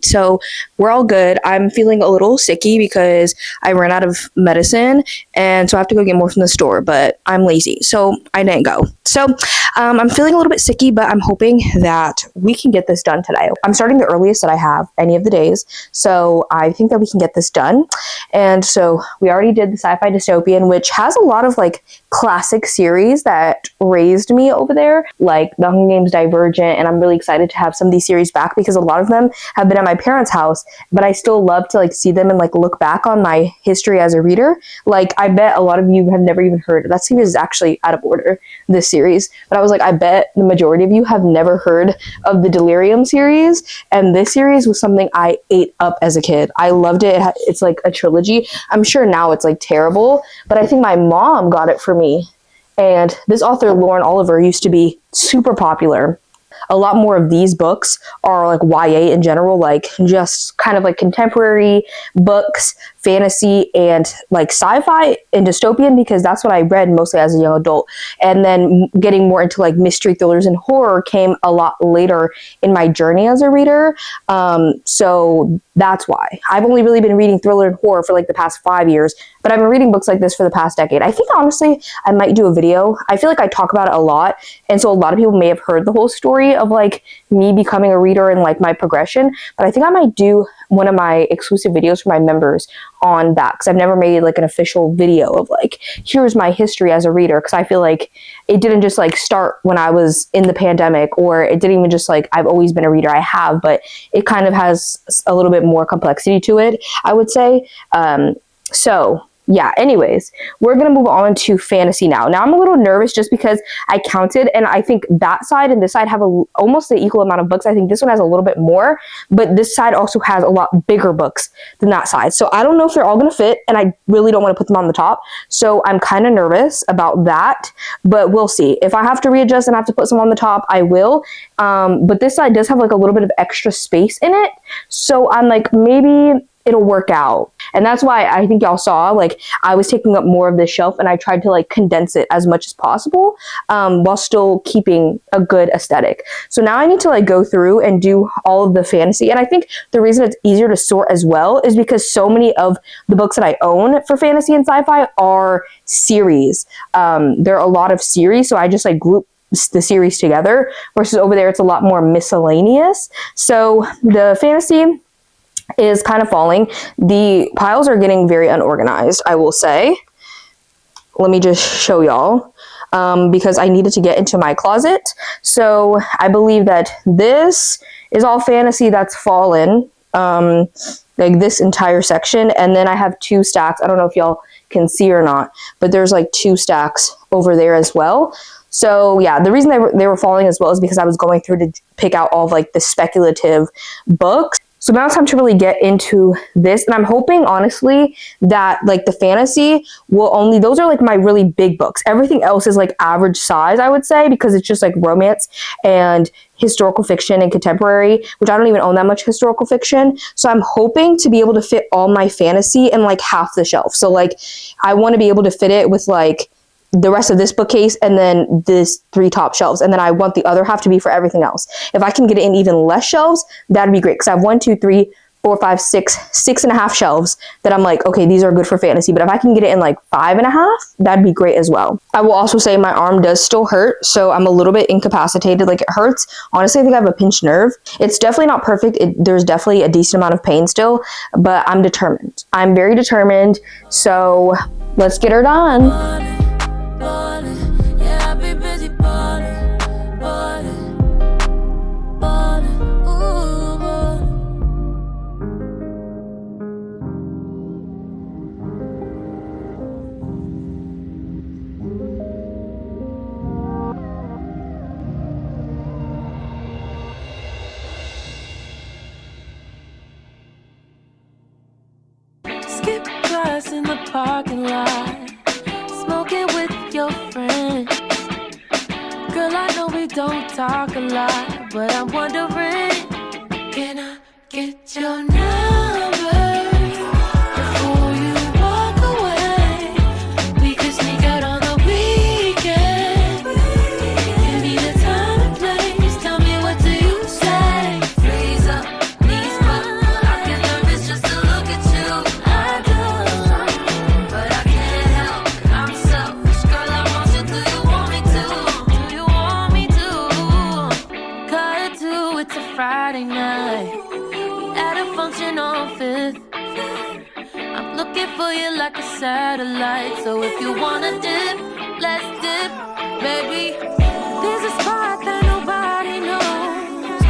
Speaker 1: So we're all good. I'm feeling a little sicky because I ran out of medicine, and so I have to go get more from the store, but I'm lazy, so I didn't go. So I'm feeling a little bit sicky, but I'm hoping that we can get this done today. I'm starting the earliest that I have any of the days, so I think that we can get this done. And so we already did the sci-fi dystopian, which has a lot of like classic series that raised me over there, like The Hunger Games, Divergent, and I'm really excited excited to have some of these series back because a lot of them have been at my parents' house, but I still love to like see them and like look back on my history as a reader. Like I bet a lot of you have never even heard, that series is actually out of order, this series, but I was like, I bet the majority of you have never heard of the Delirium series, and this series was something I ate up as a kid. I loved it. It's like a trilogy. I'm sure now it's like terrible, but I think my mom got it for me. And this author, Lauren Oliver, used to be super popular. A lot more of these books are like YA in general, like just kind of like contemporary books, fantasy, and like sci-fi and dystopian, because that's what I read mostly as a young adult. And then getting more into like mystery thrillers and horror came a lot later in my journey as a reader. So that's why I've only really been reading thriller and horror for like the past 5 years, but I've been reading books like this for the past decade. I think honestly I might do a video. I feel like I talk about it a lot, and so a lot of people may have heard the whole story of like me becoming a reader and like my progression, but I think I might do one of my exclusive videos for my members on that, because I've never made like an official video of like, here's my history as a reader, because I feel like it didn't just like start when I was in the pandemic, or it didn't even just like I've always been a reader. I have, but it kind of has a little bit more complexity to it, I would say. So yeah, anyways, we're going to move on to fantasy now. Now I'm a little nervous just because I counted, and I think that side and this side have almost the equal amount of books. I think this one has a little bit more, but this side also has a lot bigger books than that side. So I don't know if they're all going to fit, and I really don't want to put them on the top. So I'm kind of nervous about that, but we'll see. If I have to readjust and I have to put some on the top, I will. But this side does have like a little bit of extra space in it. So I'm like, maybe it'll work out. And that's why I think y'all saw, like, I was taking up more of this shelf, and I tried to like condense it as much as possible, while still keeping a good aesthetic. So now I need to like go through and do all of the fantasy. And I think the reason it's easier to sort as well is because so many of the books that I own for fantasy and sci-fi are series. There are a lot of series, so I just like group the series together, versus over there it's a lot more miscellaneous. So the fantasy is kind of falling. The piles are getting very unorganized, I will say. Let me just show y'all, because I needed to get into my closet. So I believe that this is all fantasy that's fallen, like this entire section. And then I have 2 stacks. I don't know if y'all can see or not, but there's like 2 stacks over there as well. So yeah, the reason they were falling as well is because I was going through to pick out all of like the speculative books. So now it's time to really get into this. And I'm hoping, honestly, that like the fantasy will only, those are like my really big books. Everything else is like average size, I would say, because it's just like romance and historical fiction and contemporary, which I don't even own that much historical fiction. So I'm hoping to be able to fit all my fantasy in like half the shelf. So like I want to be able to fit it with like the rest of this bookcase and then this 3 top shelves, and then I want the other half to be for everything else. If I can get it in even less shelves, that'd be great, because I have 1, 2, 3, 4, 5, 6 and a half shelves that I'm like, okay, these are good for fantasy. But if I can get it in like 5 and a half, that'd be great as well. I will also say my arm does still hurt, so I'm a little bit incapacitated. Like, it hurts. Honestly, I think I have a pinched nerve. It's definitely not perfect. There's definitely a decent amount of pain still, but I'm determined. I'm very determined. So let's get her done.
Speaker 7: Yeah, I be busy ballin', ooh, ballin'. Skip class in the parking lot, smoking with your friends. Girl, I know we don't talk a lot, but I'm wondering, can I get your number before you walk away? We could sneak out on the weekend. Give me the time and place. Tell me, what do you say? Freeze up, knees up. I get nervous just to look at you. I do, but I can't help it. I'm selfish, girl. I want you. Do you want me to? Do you want me to? Cut to, it's a Friday night. We at a function on 5th. I'm looking for you like a satellite. So if you wanna dip, let's dip, baby. There's a spot that nobody knows.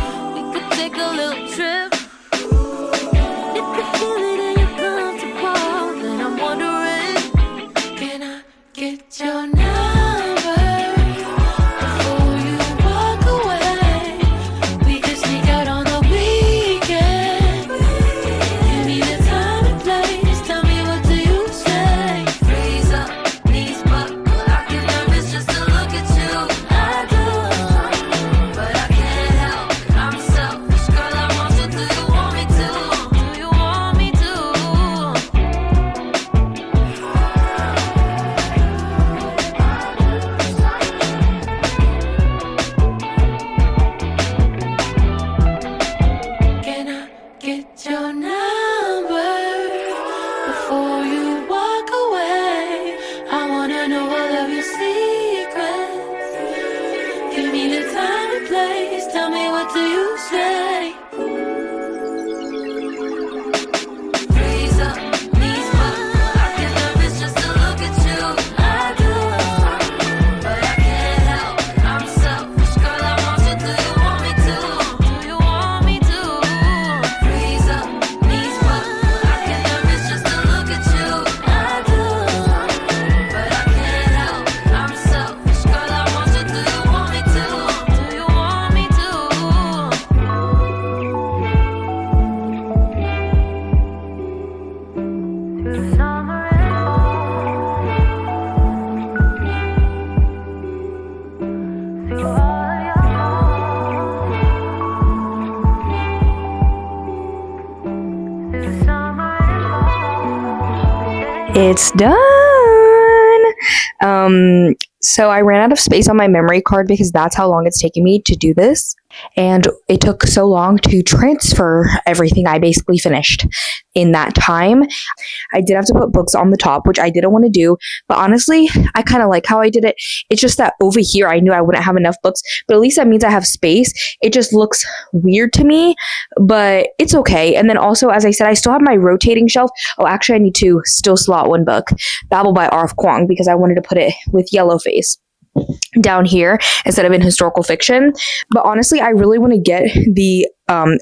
Speaker 7: get your number before you walk away. We could sneak out on the weekend. Give me the time and place. Tell me what do you say? Freeze up, knees buckle. I get nervous just to look at you. I do, but I can't help it. I'm selfish, girl. I want you. Do you want me to? Do you want me to? Can I get your number before you walk away? I wanna know all of your secrets. Give me the time and place. Tell me what do you say? Freeze up, knees buckle. I get nervous just to look at you. I do, but I can't help it. I'm selfish, girl. I want you. Do you want me to? Do you want me to? Freeze up, knees buckle. I get nervous just to look at you. I do, but I can't help it. I'm selfish, girl. I want you. Do you want me to? Do you want me to?
Speaker 1: It's done. So I ran out of space on my memory card because that's how long it's taken me to do this. And it took so long to transfer everything. I basically finished in that time. I did have to put books on the top, which I didn't want to do. But honestly, I kind of like how I did it. It's just that over here, I knew I wouldn't have enough books. But at least that means I have space. It just looks weird to me, but it's okay. And then also, as I said, I still have my rotating shelf. Oh, actually, I need to still slot one book, Babel by R.F. Kuang, because I wanted to put it with yellow face down here instead of in historical fiction. But honestly, I really want to get the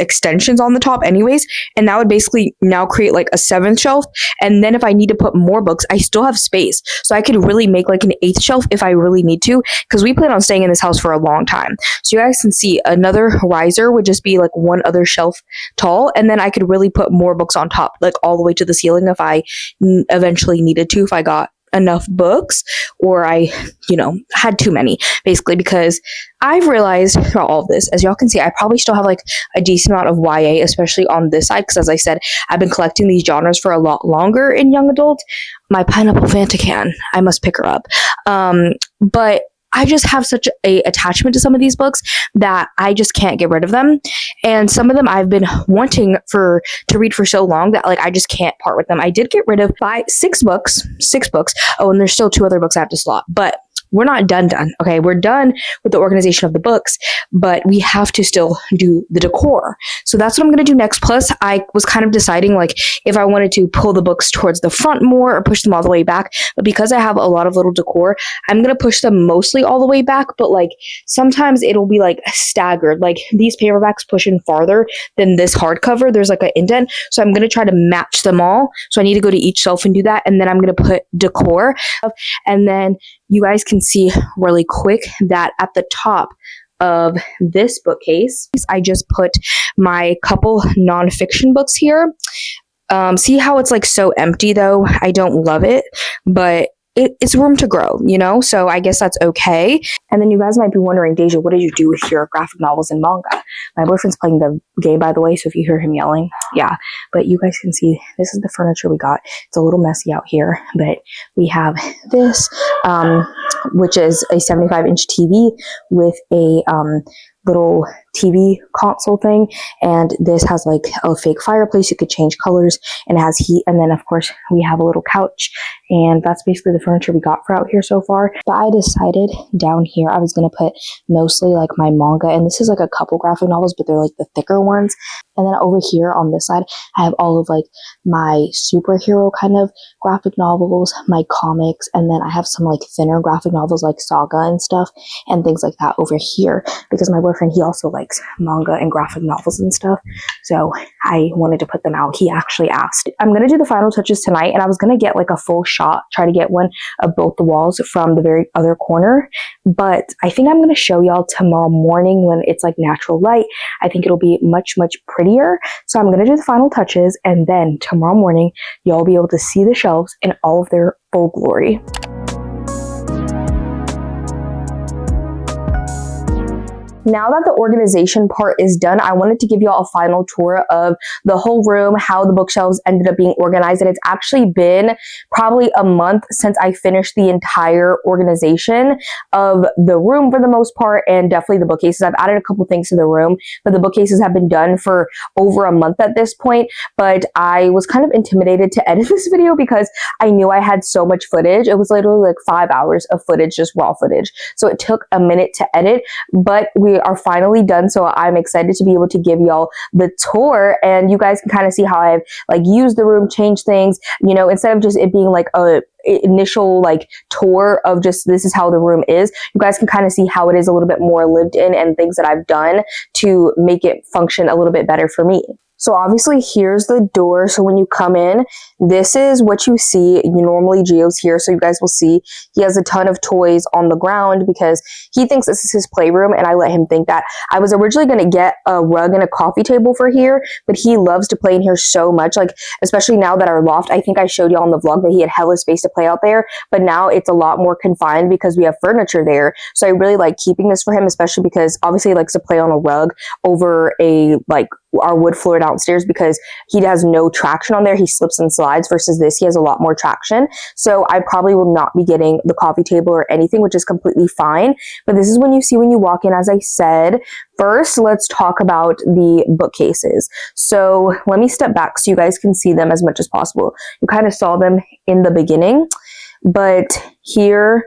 Speaker 1: extensions on the top anyways, and that would basically now create like a 7th shelf. And then if I need to put more books, I still have space, so I could really make like an 8th shelf if I really need to, because we plan on staying in this house for a long time. So you guys can see another riser would just be like one other shelf tall, and then I could really put more books on top, like all the way to the ceiling if I eventually needed to, if I got enough books or I, had too many, basically, because I've realized throughout all of this, as y'all can see, I probably still have like a decent amount of YA, especially on this side, because as I said, I've been collecting these genres for a lot longer in young adult. My pineapple Fanta can, I must pick her up. But I just have such a attachment to some of these books that I just can't get rid of them. And some of them I've been wanting to read for so long that like I just can't part with them. I did get rid of 6 books. Oh, and there's still 2 other books I have to slot. But we're not done. Okay, we're done with the organization of the books, but we have to still do the decor. So that's what I'm going to do next. Plus, I was kind of deciding like if I wanted to pull the books towards the front more or push them all the way back. But because I have a lot of little decor, I'm going to push them mostly all the way back. But like sometimes it'll be like staggered. Like these paperbacks push in farther than this hardcover. There's like an indent. So I'm going to try to match them all. So I need to go to each shelf and do that. And then I'm going to put decor. And then you guys can see really quick that at the top of this bookcase, I just put my couple nonfiction books here. See how it's like so empty though? I don't love it, but it's room to grow, so I guess that's okay. And then you guys might be wondering, Deja, what did you do with your graphic novels and manga? My boyfriend's playing the game, by the way, so if you hear him yelling, yeah. But you guys can see this is the furniture we got. It's a little messy out here, but we have this, which is a 75-inch TV with a little TV console thing, and this has like a fake fireplace. You could change colors, and it has heat. And then of course we have a little couch, and that's basically the furniture we got for out here so far. But I decided down here I was gonna put mostly like my manga, and this is like a couple graphic novels, but they're like the thicker ones. And then over here on this side I have all of like my superhero kind of graphic novels, my comics, and then I have some like thinner graphic novels like Saga and stuff and things like that over here, because my boyfriend, he also likes manga and graphic novels and stuff. So I wanted to put them out. He actually asked. I'm going to do the final touches tonight, and I was going to get like a full shot, try to get one of both the walls from the very other corner. But I think I'm going to show y'all tomorrow morning when it's like natural light. I think it'll be much, much prettier. So I'm going to do the final touches, and then tomorrow morning, y'all will be able to see the shelves in all of their full glory. Now that the organization part is done, I wanted to give y'all a final tour of the whole room, how the bookshelves ended up being organized. And it's actually been probably a month since I finished the entire organization of the room for the most part, and definitely the bookcases. I've added a couple things to the room, but the bookcases have been done for over a month at this point. But I was kind of intimidated to edit this video because I knew I had so much footage. It was literally like 5 hours of footage, just raw footage. So it took a minute to edit, but we are finally done. So I'm excited to be able to give y'all the tour, and you guys can kind of see how I've like used the room, changed things, you know, instead of just it being like a initial like tour of just this is how the room is. You guys can kind of see how it is a little bit more lived in and things that I've done to make it function a little bit better for me. So obviously here's the door. So when you come in, this is what you see. Normally Gio's here, so you guys will see he has a ton of toys on the ground because he thinks this is his playroom, and I let him think that. I was originally going to get a rug and a coffee table for here, but he loves to play in here so much, like especially now that our loft, I think I showed you on the vlog that he had hella space to play out there, but now it's a lot more confined because we have furniture there. So I really like keeping this for him, especially because obviously he likes to play on a rug over a like our wood floor downstairs because he has no traction on there. He slips and slides versus this. He has a lot more traction. So I probably will not be getting the coffee table or anything, which is completely fine. But this is when you see when you walk in, as I said. First, let's talk about the bookcases. So let me step back so you guys can see them as much as possible. You kind of saw them in the beginning, but here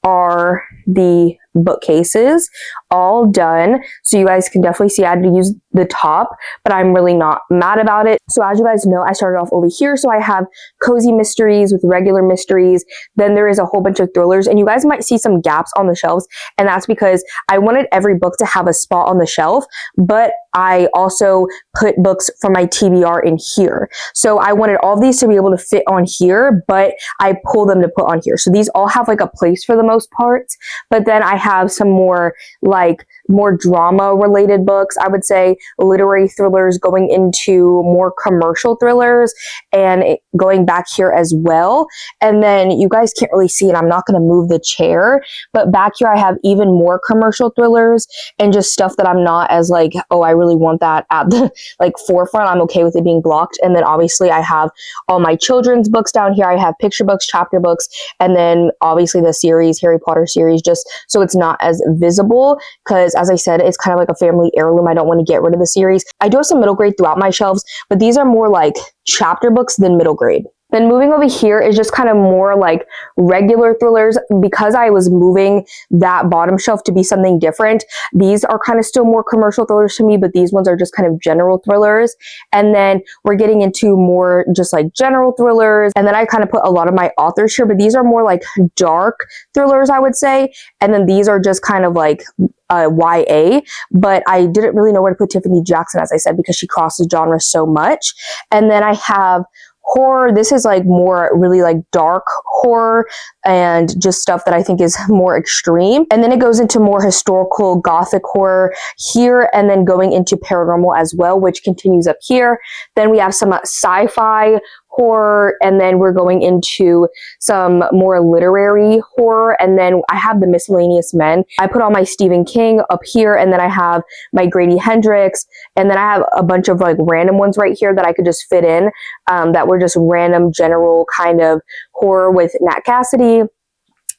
Speaker 1: are the bookcases all done. So you guys can definitely see I had to use the top, but I'm really not mad about it. So as you guys know, I started off over here. So I have cozy mysteries with regular mysteries. Then there is a whole bunch of thrillers, and you guys might see some gaps on the shelves. And that's because I wanted every book to have a spot on the shelf, but I also put books from my TBR in here. So I wanted all of these to be able to fit on here, but I pull them to put on here. So these all have like a place for the most part, but then I have some more like more drama related books, I would say literary thrillers going into more commercial thrillers, and going back here as well. And then you guys can't really see it, I'm not going to move the chair, but back here I have even more commercial thrillers and just stuff that I'm not as like, oh, I really want that at the like forefront. I'm okay with it being blocked. And then obviously I have all my children's books down here. I have picture books, chapter books, and then obviously the series, Harry Potter series, just so it's not as visible, because as I said, it's kind of like a family heirloom. I don't want to get rid of the series. I do have some middle grade throughout my shelves, but these are more like chapter books than middle grade. Then moving over here is just kind of more like regular thrillers, because I was moving that bottom shelf to be something different. These are kind of still more commercial thrillers to me, but these ones are just kind of general thrillers. And then we're getting into more just like general thrillers. And then I kind of put a lot of my authors here, but these are more like dark thrillers, I would say. And then these are just kind of like YA, but I didn't really know where to put Tiffany Jackson, as I said, because she crosses genres so much. And then I have horror. This is like more really like dark horror and just stuff that I think is more extreme. And then it goes into more historical gothic horror here, and then going into paranormal as well, which continues up here. Then we have some sci-fi horror, and then we're going into some more literary horror, and then I have the miscellaneous men. I put all my Stephen King up here, and then I have my Grady Hendrix, and then I have a bunch of like random ones right here that I could just fit in, that were just random general kind of horror with Nat Cassidy.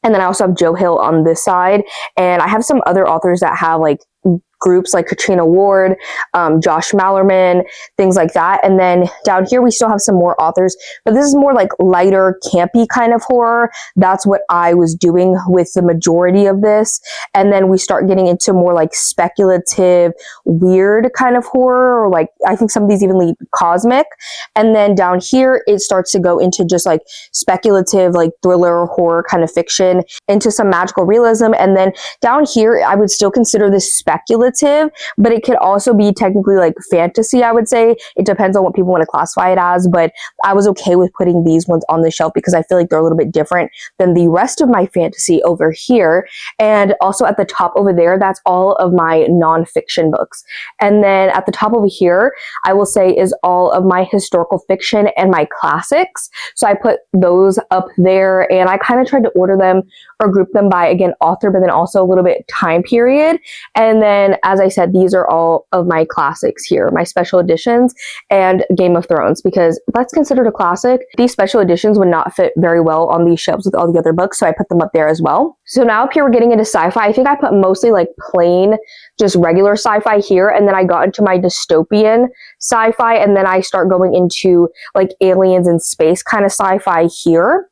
Speaker 1: And then I also have Joe Hill on this side, and I have some other authors that have like groups like Katrina Ward, Josh Mallerman, things like that. And then down here we still have some more authors, but this is more like lighter, campy kind of horror. That's what I was doing with the majority of this. And then we start getting into more like speculative, weird kind of horror, or like I think some of these even lead cosmic. And then down here it starts to go into just like speculative, like thriller, horror kind of fiction, into some magical realism. And then down here I would still consider this speculative, speculative, but it could also be technically like fantasy, I would say. It depends on what people want to classify it as, but I was okay with putting these ones on the shelf because I feel like they're a little bit different than the rest of my fantasy over here. And also at the top over there, that's all of my nonfiction books. And then at the top over here, I will say is all of my historical fiction and my classics. So I put those up there, and I kind of tried to order them or group them by, again, author, but then also a little bit time period. And then, as I said, these are all of my classics here, my special editions and Game of Thrones, because that's considered a classic. These special editions would not fit very well on these shelves with all the other books, so I put them up there as well. So now up here we're getting into sci-fi. I think I put mostly like plain, just regular sci-fi here, and then I got into my dystopian sci-fi, and then I start going into like aliens and space kind of sci-fi here.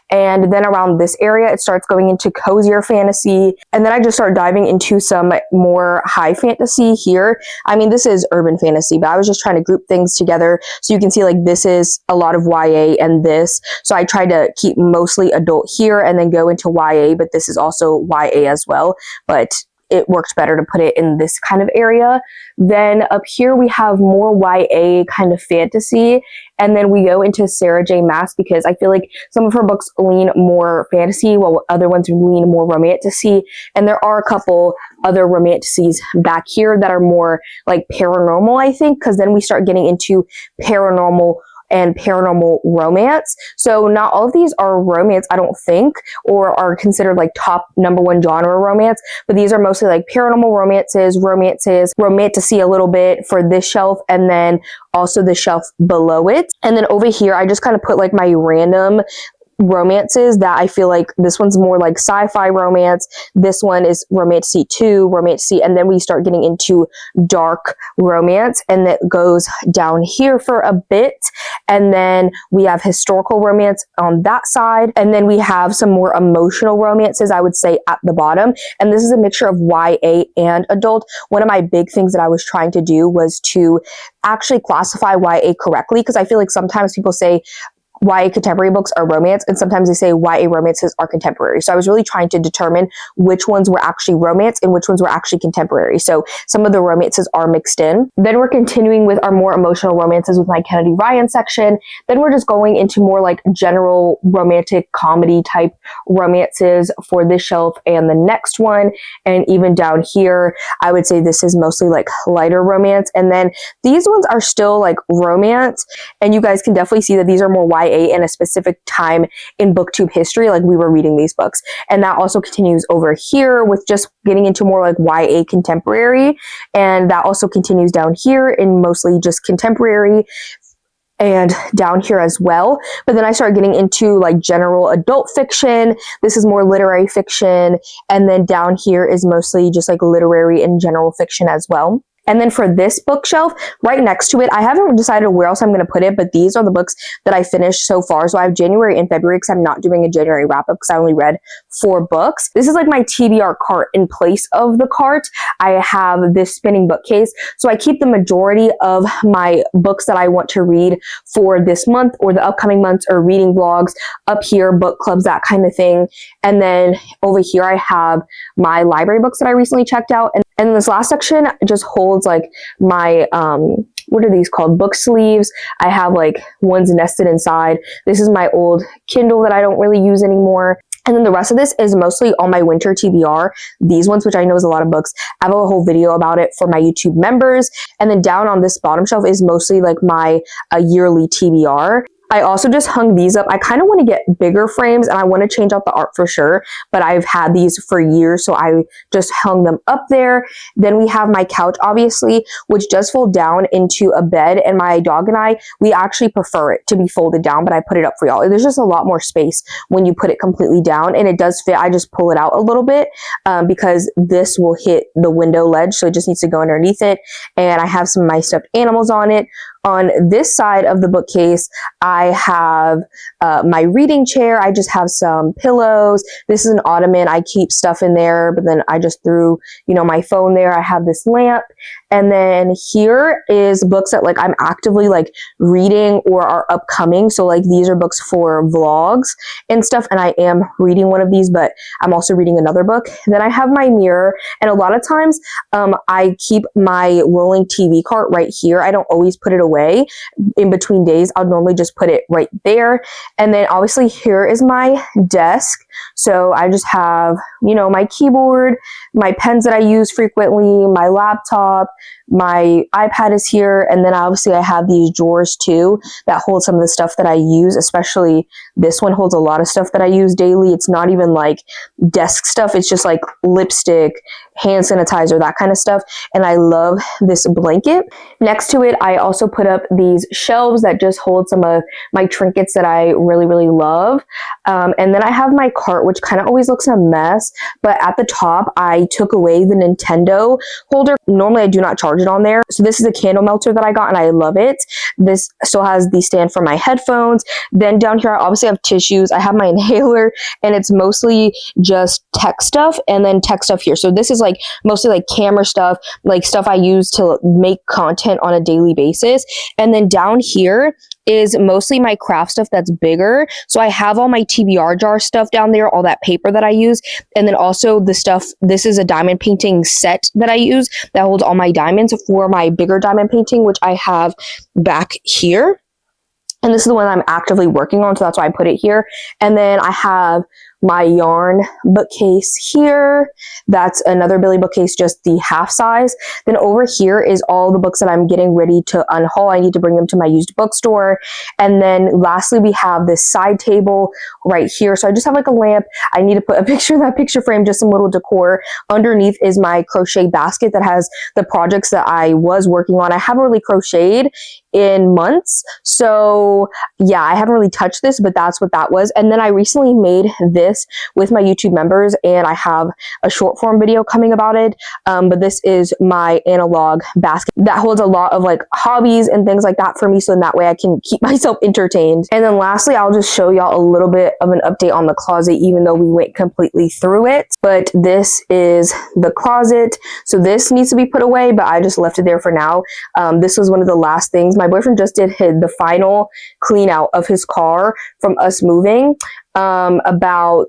Speaker 1: And then around this area, it starts going into cozier fantasy. And then I just start diving into some more high fantasy here. I mean, this is urban fantasy, but I was just trying to group things together. So you can see like this is a lot of YA and this. So I tried to keep mostly adult here and then go into YA, but this is also YA as well. But it worked better to put it in this kind of area. Then up here we have more YA kind of fantasy, and then we go into Sarah J. Maas because I feel like some of her books lean more fantasy while other ones lean more romantasy, and there are a couple other romantasies back here that are more like paranormal, I think, because then we start getting into paranormal and paranormal romance. So not all of these are romance, I don't think, or are considered like top #1 genre romance, but these are mostly like paranormal romances, romantasy a little bit for this shelf, and then also the shelf below it. And then over here, I just kind of put like my random romances that I feel like this one's more like sci-fi romance, this one is romantasy 2, romantasy, and then we start getting into dark romance, and that goes down here for a bit. And then we have historical romance on that side, and then we have some more emotional romances, I would say, at the bottom. And this is a mixture of YA and adult. One of my big things that I was trying to do was to actually classify YA correctly, because I feel like sometimes people say YA contemporary books are romance, and sometimes they say YA romances are contemporary. So I was really trying to determine which ones were actually romance and which ones were actually contemporary. So some of the romances are mixed in. Then we're continuing with our more emotional romances with my Kennedy Ryan section. Then we're just going into more like general romantic comedy type romances for this shelf and the next one. And even down here, I would say this is mostly like lighter romance. And then these ones are still like romance, and you guys can definitely see that these are more YA in a specific time in booktube history, like we were reading these books. And that also continues over here with just getting into more like YA contemporary, and that also continues down here in mostly just contemporary and down here as well. But then I started getting into like general adult fiction. This is more literary fiction, and then down here is mostly just like literary and general fiction as well. And then for this bookshelf, right next to it, I haven't decided where else I'm going to put it, but these are the books that I finished so far. So I have January and February, because I'm not doing a January wrap-up because I only read 4 books. This is like my TBR cart. In place of the cart, I have this spinning bookcase. So I keep the majority of my books that I want to read for this month or the upcoming months, or reading vlogs up here, book clubs, that kind of thing. And then over here, I have my library books that I recently checked out. And this last section just holds like my, what are these called? Book sleeves. I have like ones nested inside. This is my old Kindle that I don't really use anymore. And then the rest of this is mostly all my winter TBR. These ones, which I know is a lot of books. I have a whole video about it for my YouTube members. And then down on this bottom shelf is mostly like my yearly TBR. I also just hung these up. I kind of want to get bigger frames, and I want to change out the art for sure, but I've had these for years, so I just hung them up there. Then we have my couch, obviously, which does fold down into a bed, and my dog and I, we actually prefer it to be folded down, but I put it up for y'all. There's just a lot more space when you put it completely down, and it does fit. I just pull it out a little bit because this will hit the window ledge, so it just needs to go underneath it. And I have some of my stuffed animals on it. On this side of the bookcase, I have my reading chair. I just have some pillows. This is an ottoman. I keep stuff in there, but then I just threw, my phone there. I have this lamp. And then here is books that like I'm actively like reading or are upcoming. So like these are books for vlogs and stuff. And I am reading one of these, but I'm also reading another book. And then I have my mirror. And a lot of times I keep my rolling TV cart right here. I don't always put it away in between days. I'll normally just put it right there. And then obviously here is my desk. So I just have, my keyboard, my pens that I use frequently, my laptop, my iPad is here, and then obviously I have these drawers too that hold some of the stuff that I use, especially this one holds a lot of stuff that I use daily. It's not even like desk stuff, it's just like lipstick, hand sanitizer, that kind of stuff, and I love this blanket. Next to it, I also put up these shelves that just hold some of my trinkets that I really, really love, and then I have my cart, which kind of always looks a mess, but at the top, I took away the Nintendo holder. Normally, I do not charge it on there. So this is a candle melter that I got and I love it. This still has the stand for my headphones. Then down here, I obviously have tissues. I have my inhaler and it's mostly just tech stuff and then tech stuff here. So this is like mostly like camera stuff, like stuff I use to make content on a daily basis. And then down here is mostly my craft stuff that's bigger. So I have all my TBR jar stuff down there, all that paper that I use. And then also the stuff, this is a diamond painting set that I use that holds all my diamonds for my bigger diamond painting, which I have back here. And this is the one I'm actively working on, so that's why I put it here. And then I have my yarn bookcase here. That's another Billy bookcase, just the half size. Then over here is all the books that I'm getting ready to unhaul. I need to bring them to my used bookstore. And then lastly, we have this side table right here. So I just have like a lamp. I need to put a picture in that picture frame, just some little decor. Underneath is my crochet basket that has the projects that I was working on. I haven't really crocheted in months. So yeah, I haven't really touched this, but that's what that was. And then I recently made this with my YouTube members and I have a short form video coming about it. But this is my analog basket that holds a lot of like hobbies and things like that for me. So in that way I can keep myself entertained. And then lastly, I'll just show y'all a little bit of an update on the closet, even though we went completely through it. But this is the closet. So this needs to be put away, but I just left it there for now. This was one of the last things. My boyfriend just did the final clean out of his car from us moving about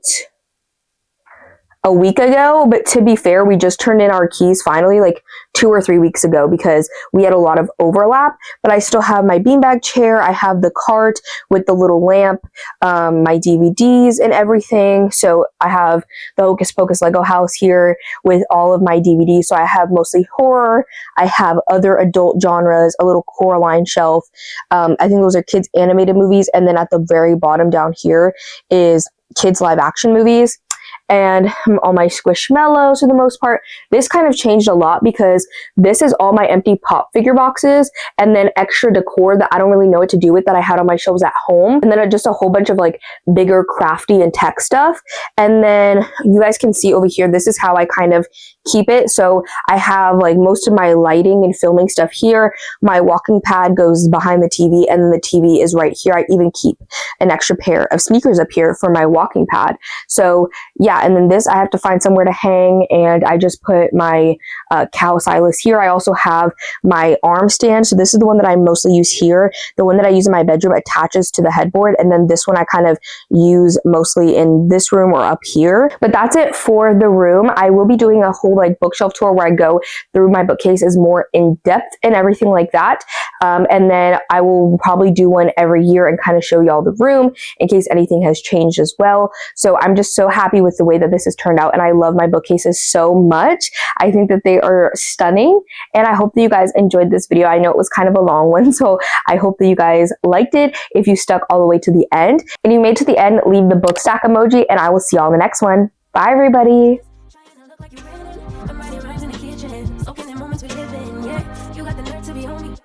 Speaker 1: a week ago, but to be fair, we just turned in our keys finally like 2 or 3 weeks ago because we had a lot of overlap. But I still have my beanbag chair, I have the cart with the little lamp, my DVDs and everything. So I have the Hocus Pocus Lego house here with all of my DVDs. So I have mostly horror, I have other adult genres, a little Coraline shelf. I think those are kids animated movies, and then at the very bottom down here is kids live action movies. And all my Squishmallows for the most part. This kind of changed a lot because this is all my empty pop figure boxes and then extra decor that I don't really know what to do with that I had on my shelves at home. And then just a whole bunch of like bigger crafty and tech stuff. And then you guys can see over here, this is how I kind of keep it. So I have like most of my lighting and filming stuff here. My walking pad goes behind the TV and then the TV is right here. I even keep an extra pair of sneakers up here for my walking pad. So yeah, and then this I have to find somewhere to hang, and I just put my cow Silas here. I also have my arm stand. So this is the one that I mostly use here. The one that I use in my bedroom attaches to the headboard, and then this one I kind of use mostly in this room or up here. But that's it for the room. I will be doing a whole like bookshelf tour where I go through my bookcases more in depth and everything like that. And then I will probably do one every year and kind of show y'all the room in case anything has changed as well. So I'm just so happy with the way that this has turned out, and I love my bookcases so much. I think that they are stunning, and I hope that you guys enjoyed this video. I know it was kind of a long one, so I hope that you guys liked it. If you stuck all the way to the end and you made to the end, leave the book stack emoji, and I will see y'all in the next one. Bye everybody.
Speaker 2: I'm writing rhymes in the kitchen, soaking in moments we live in, yeah. You got the nerve to be on me.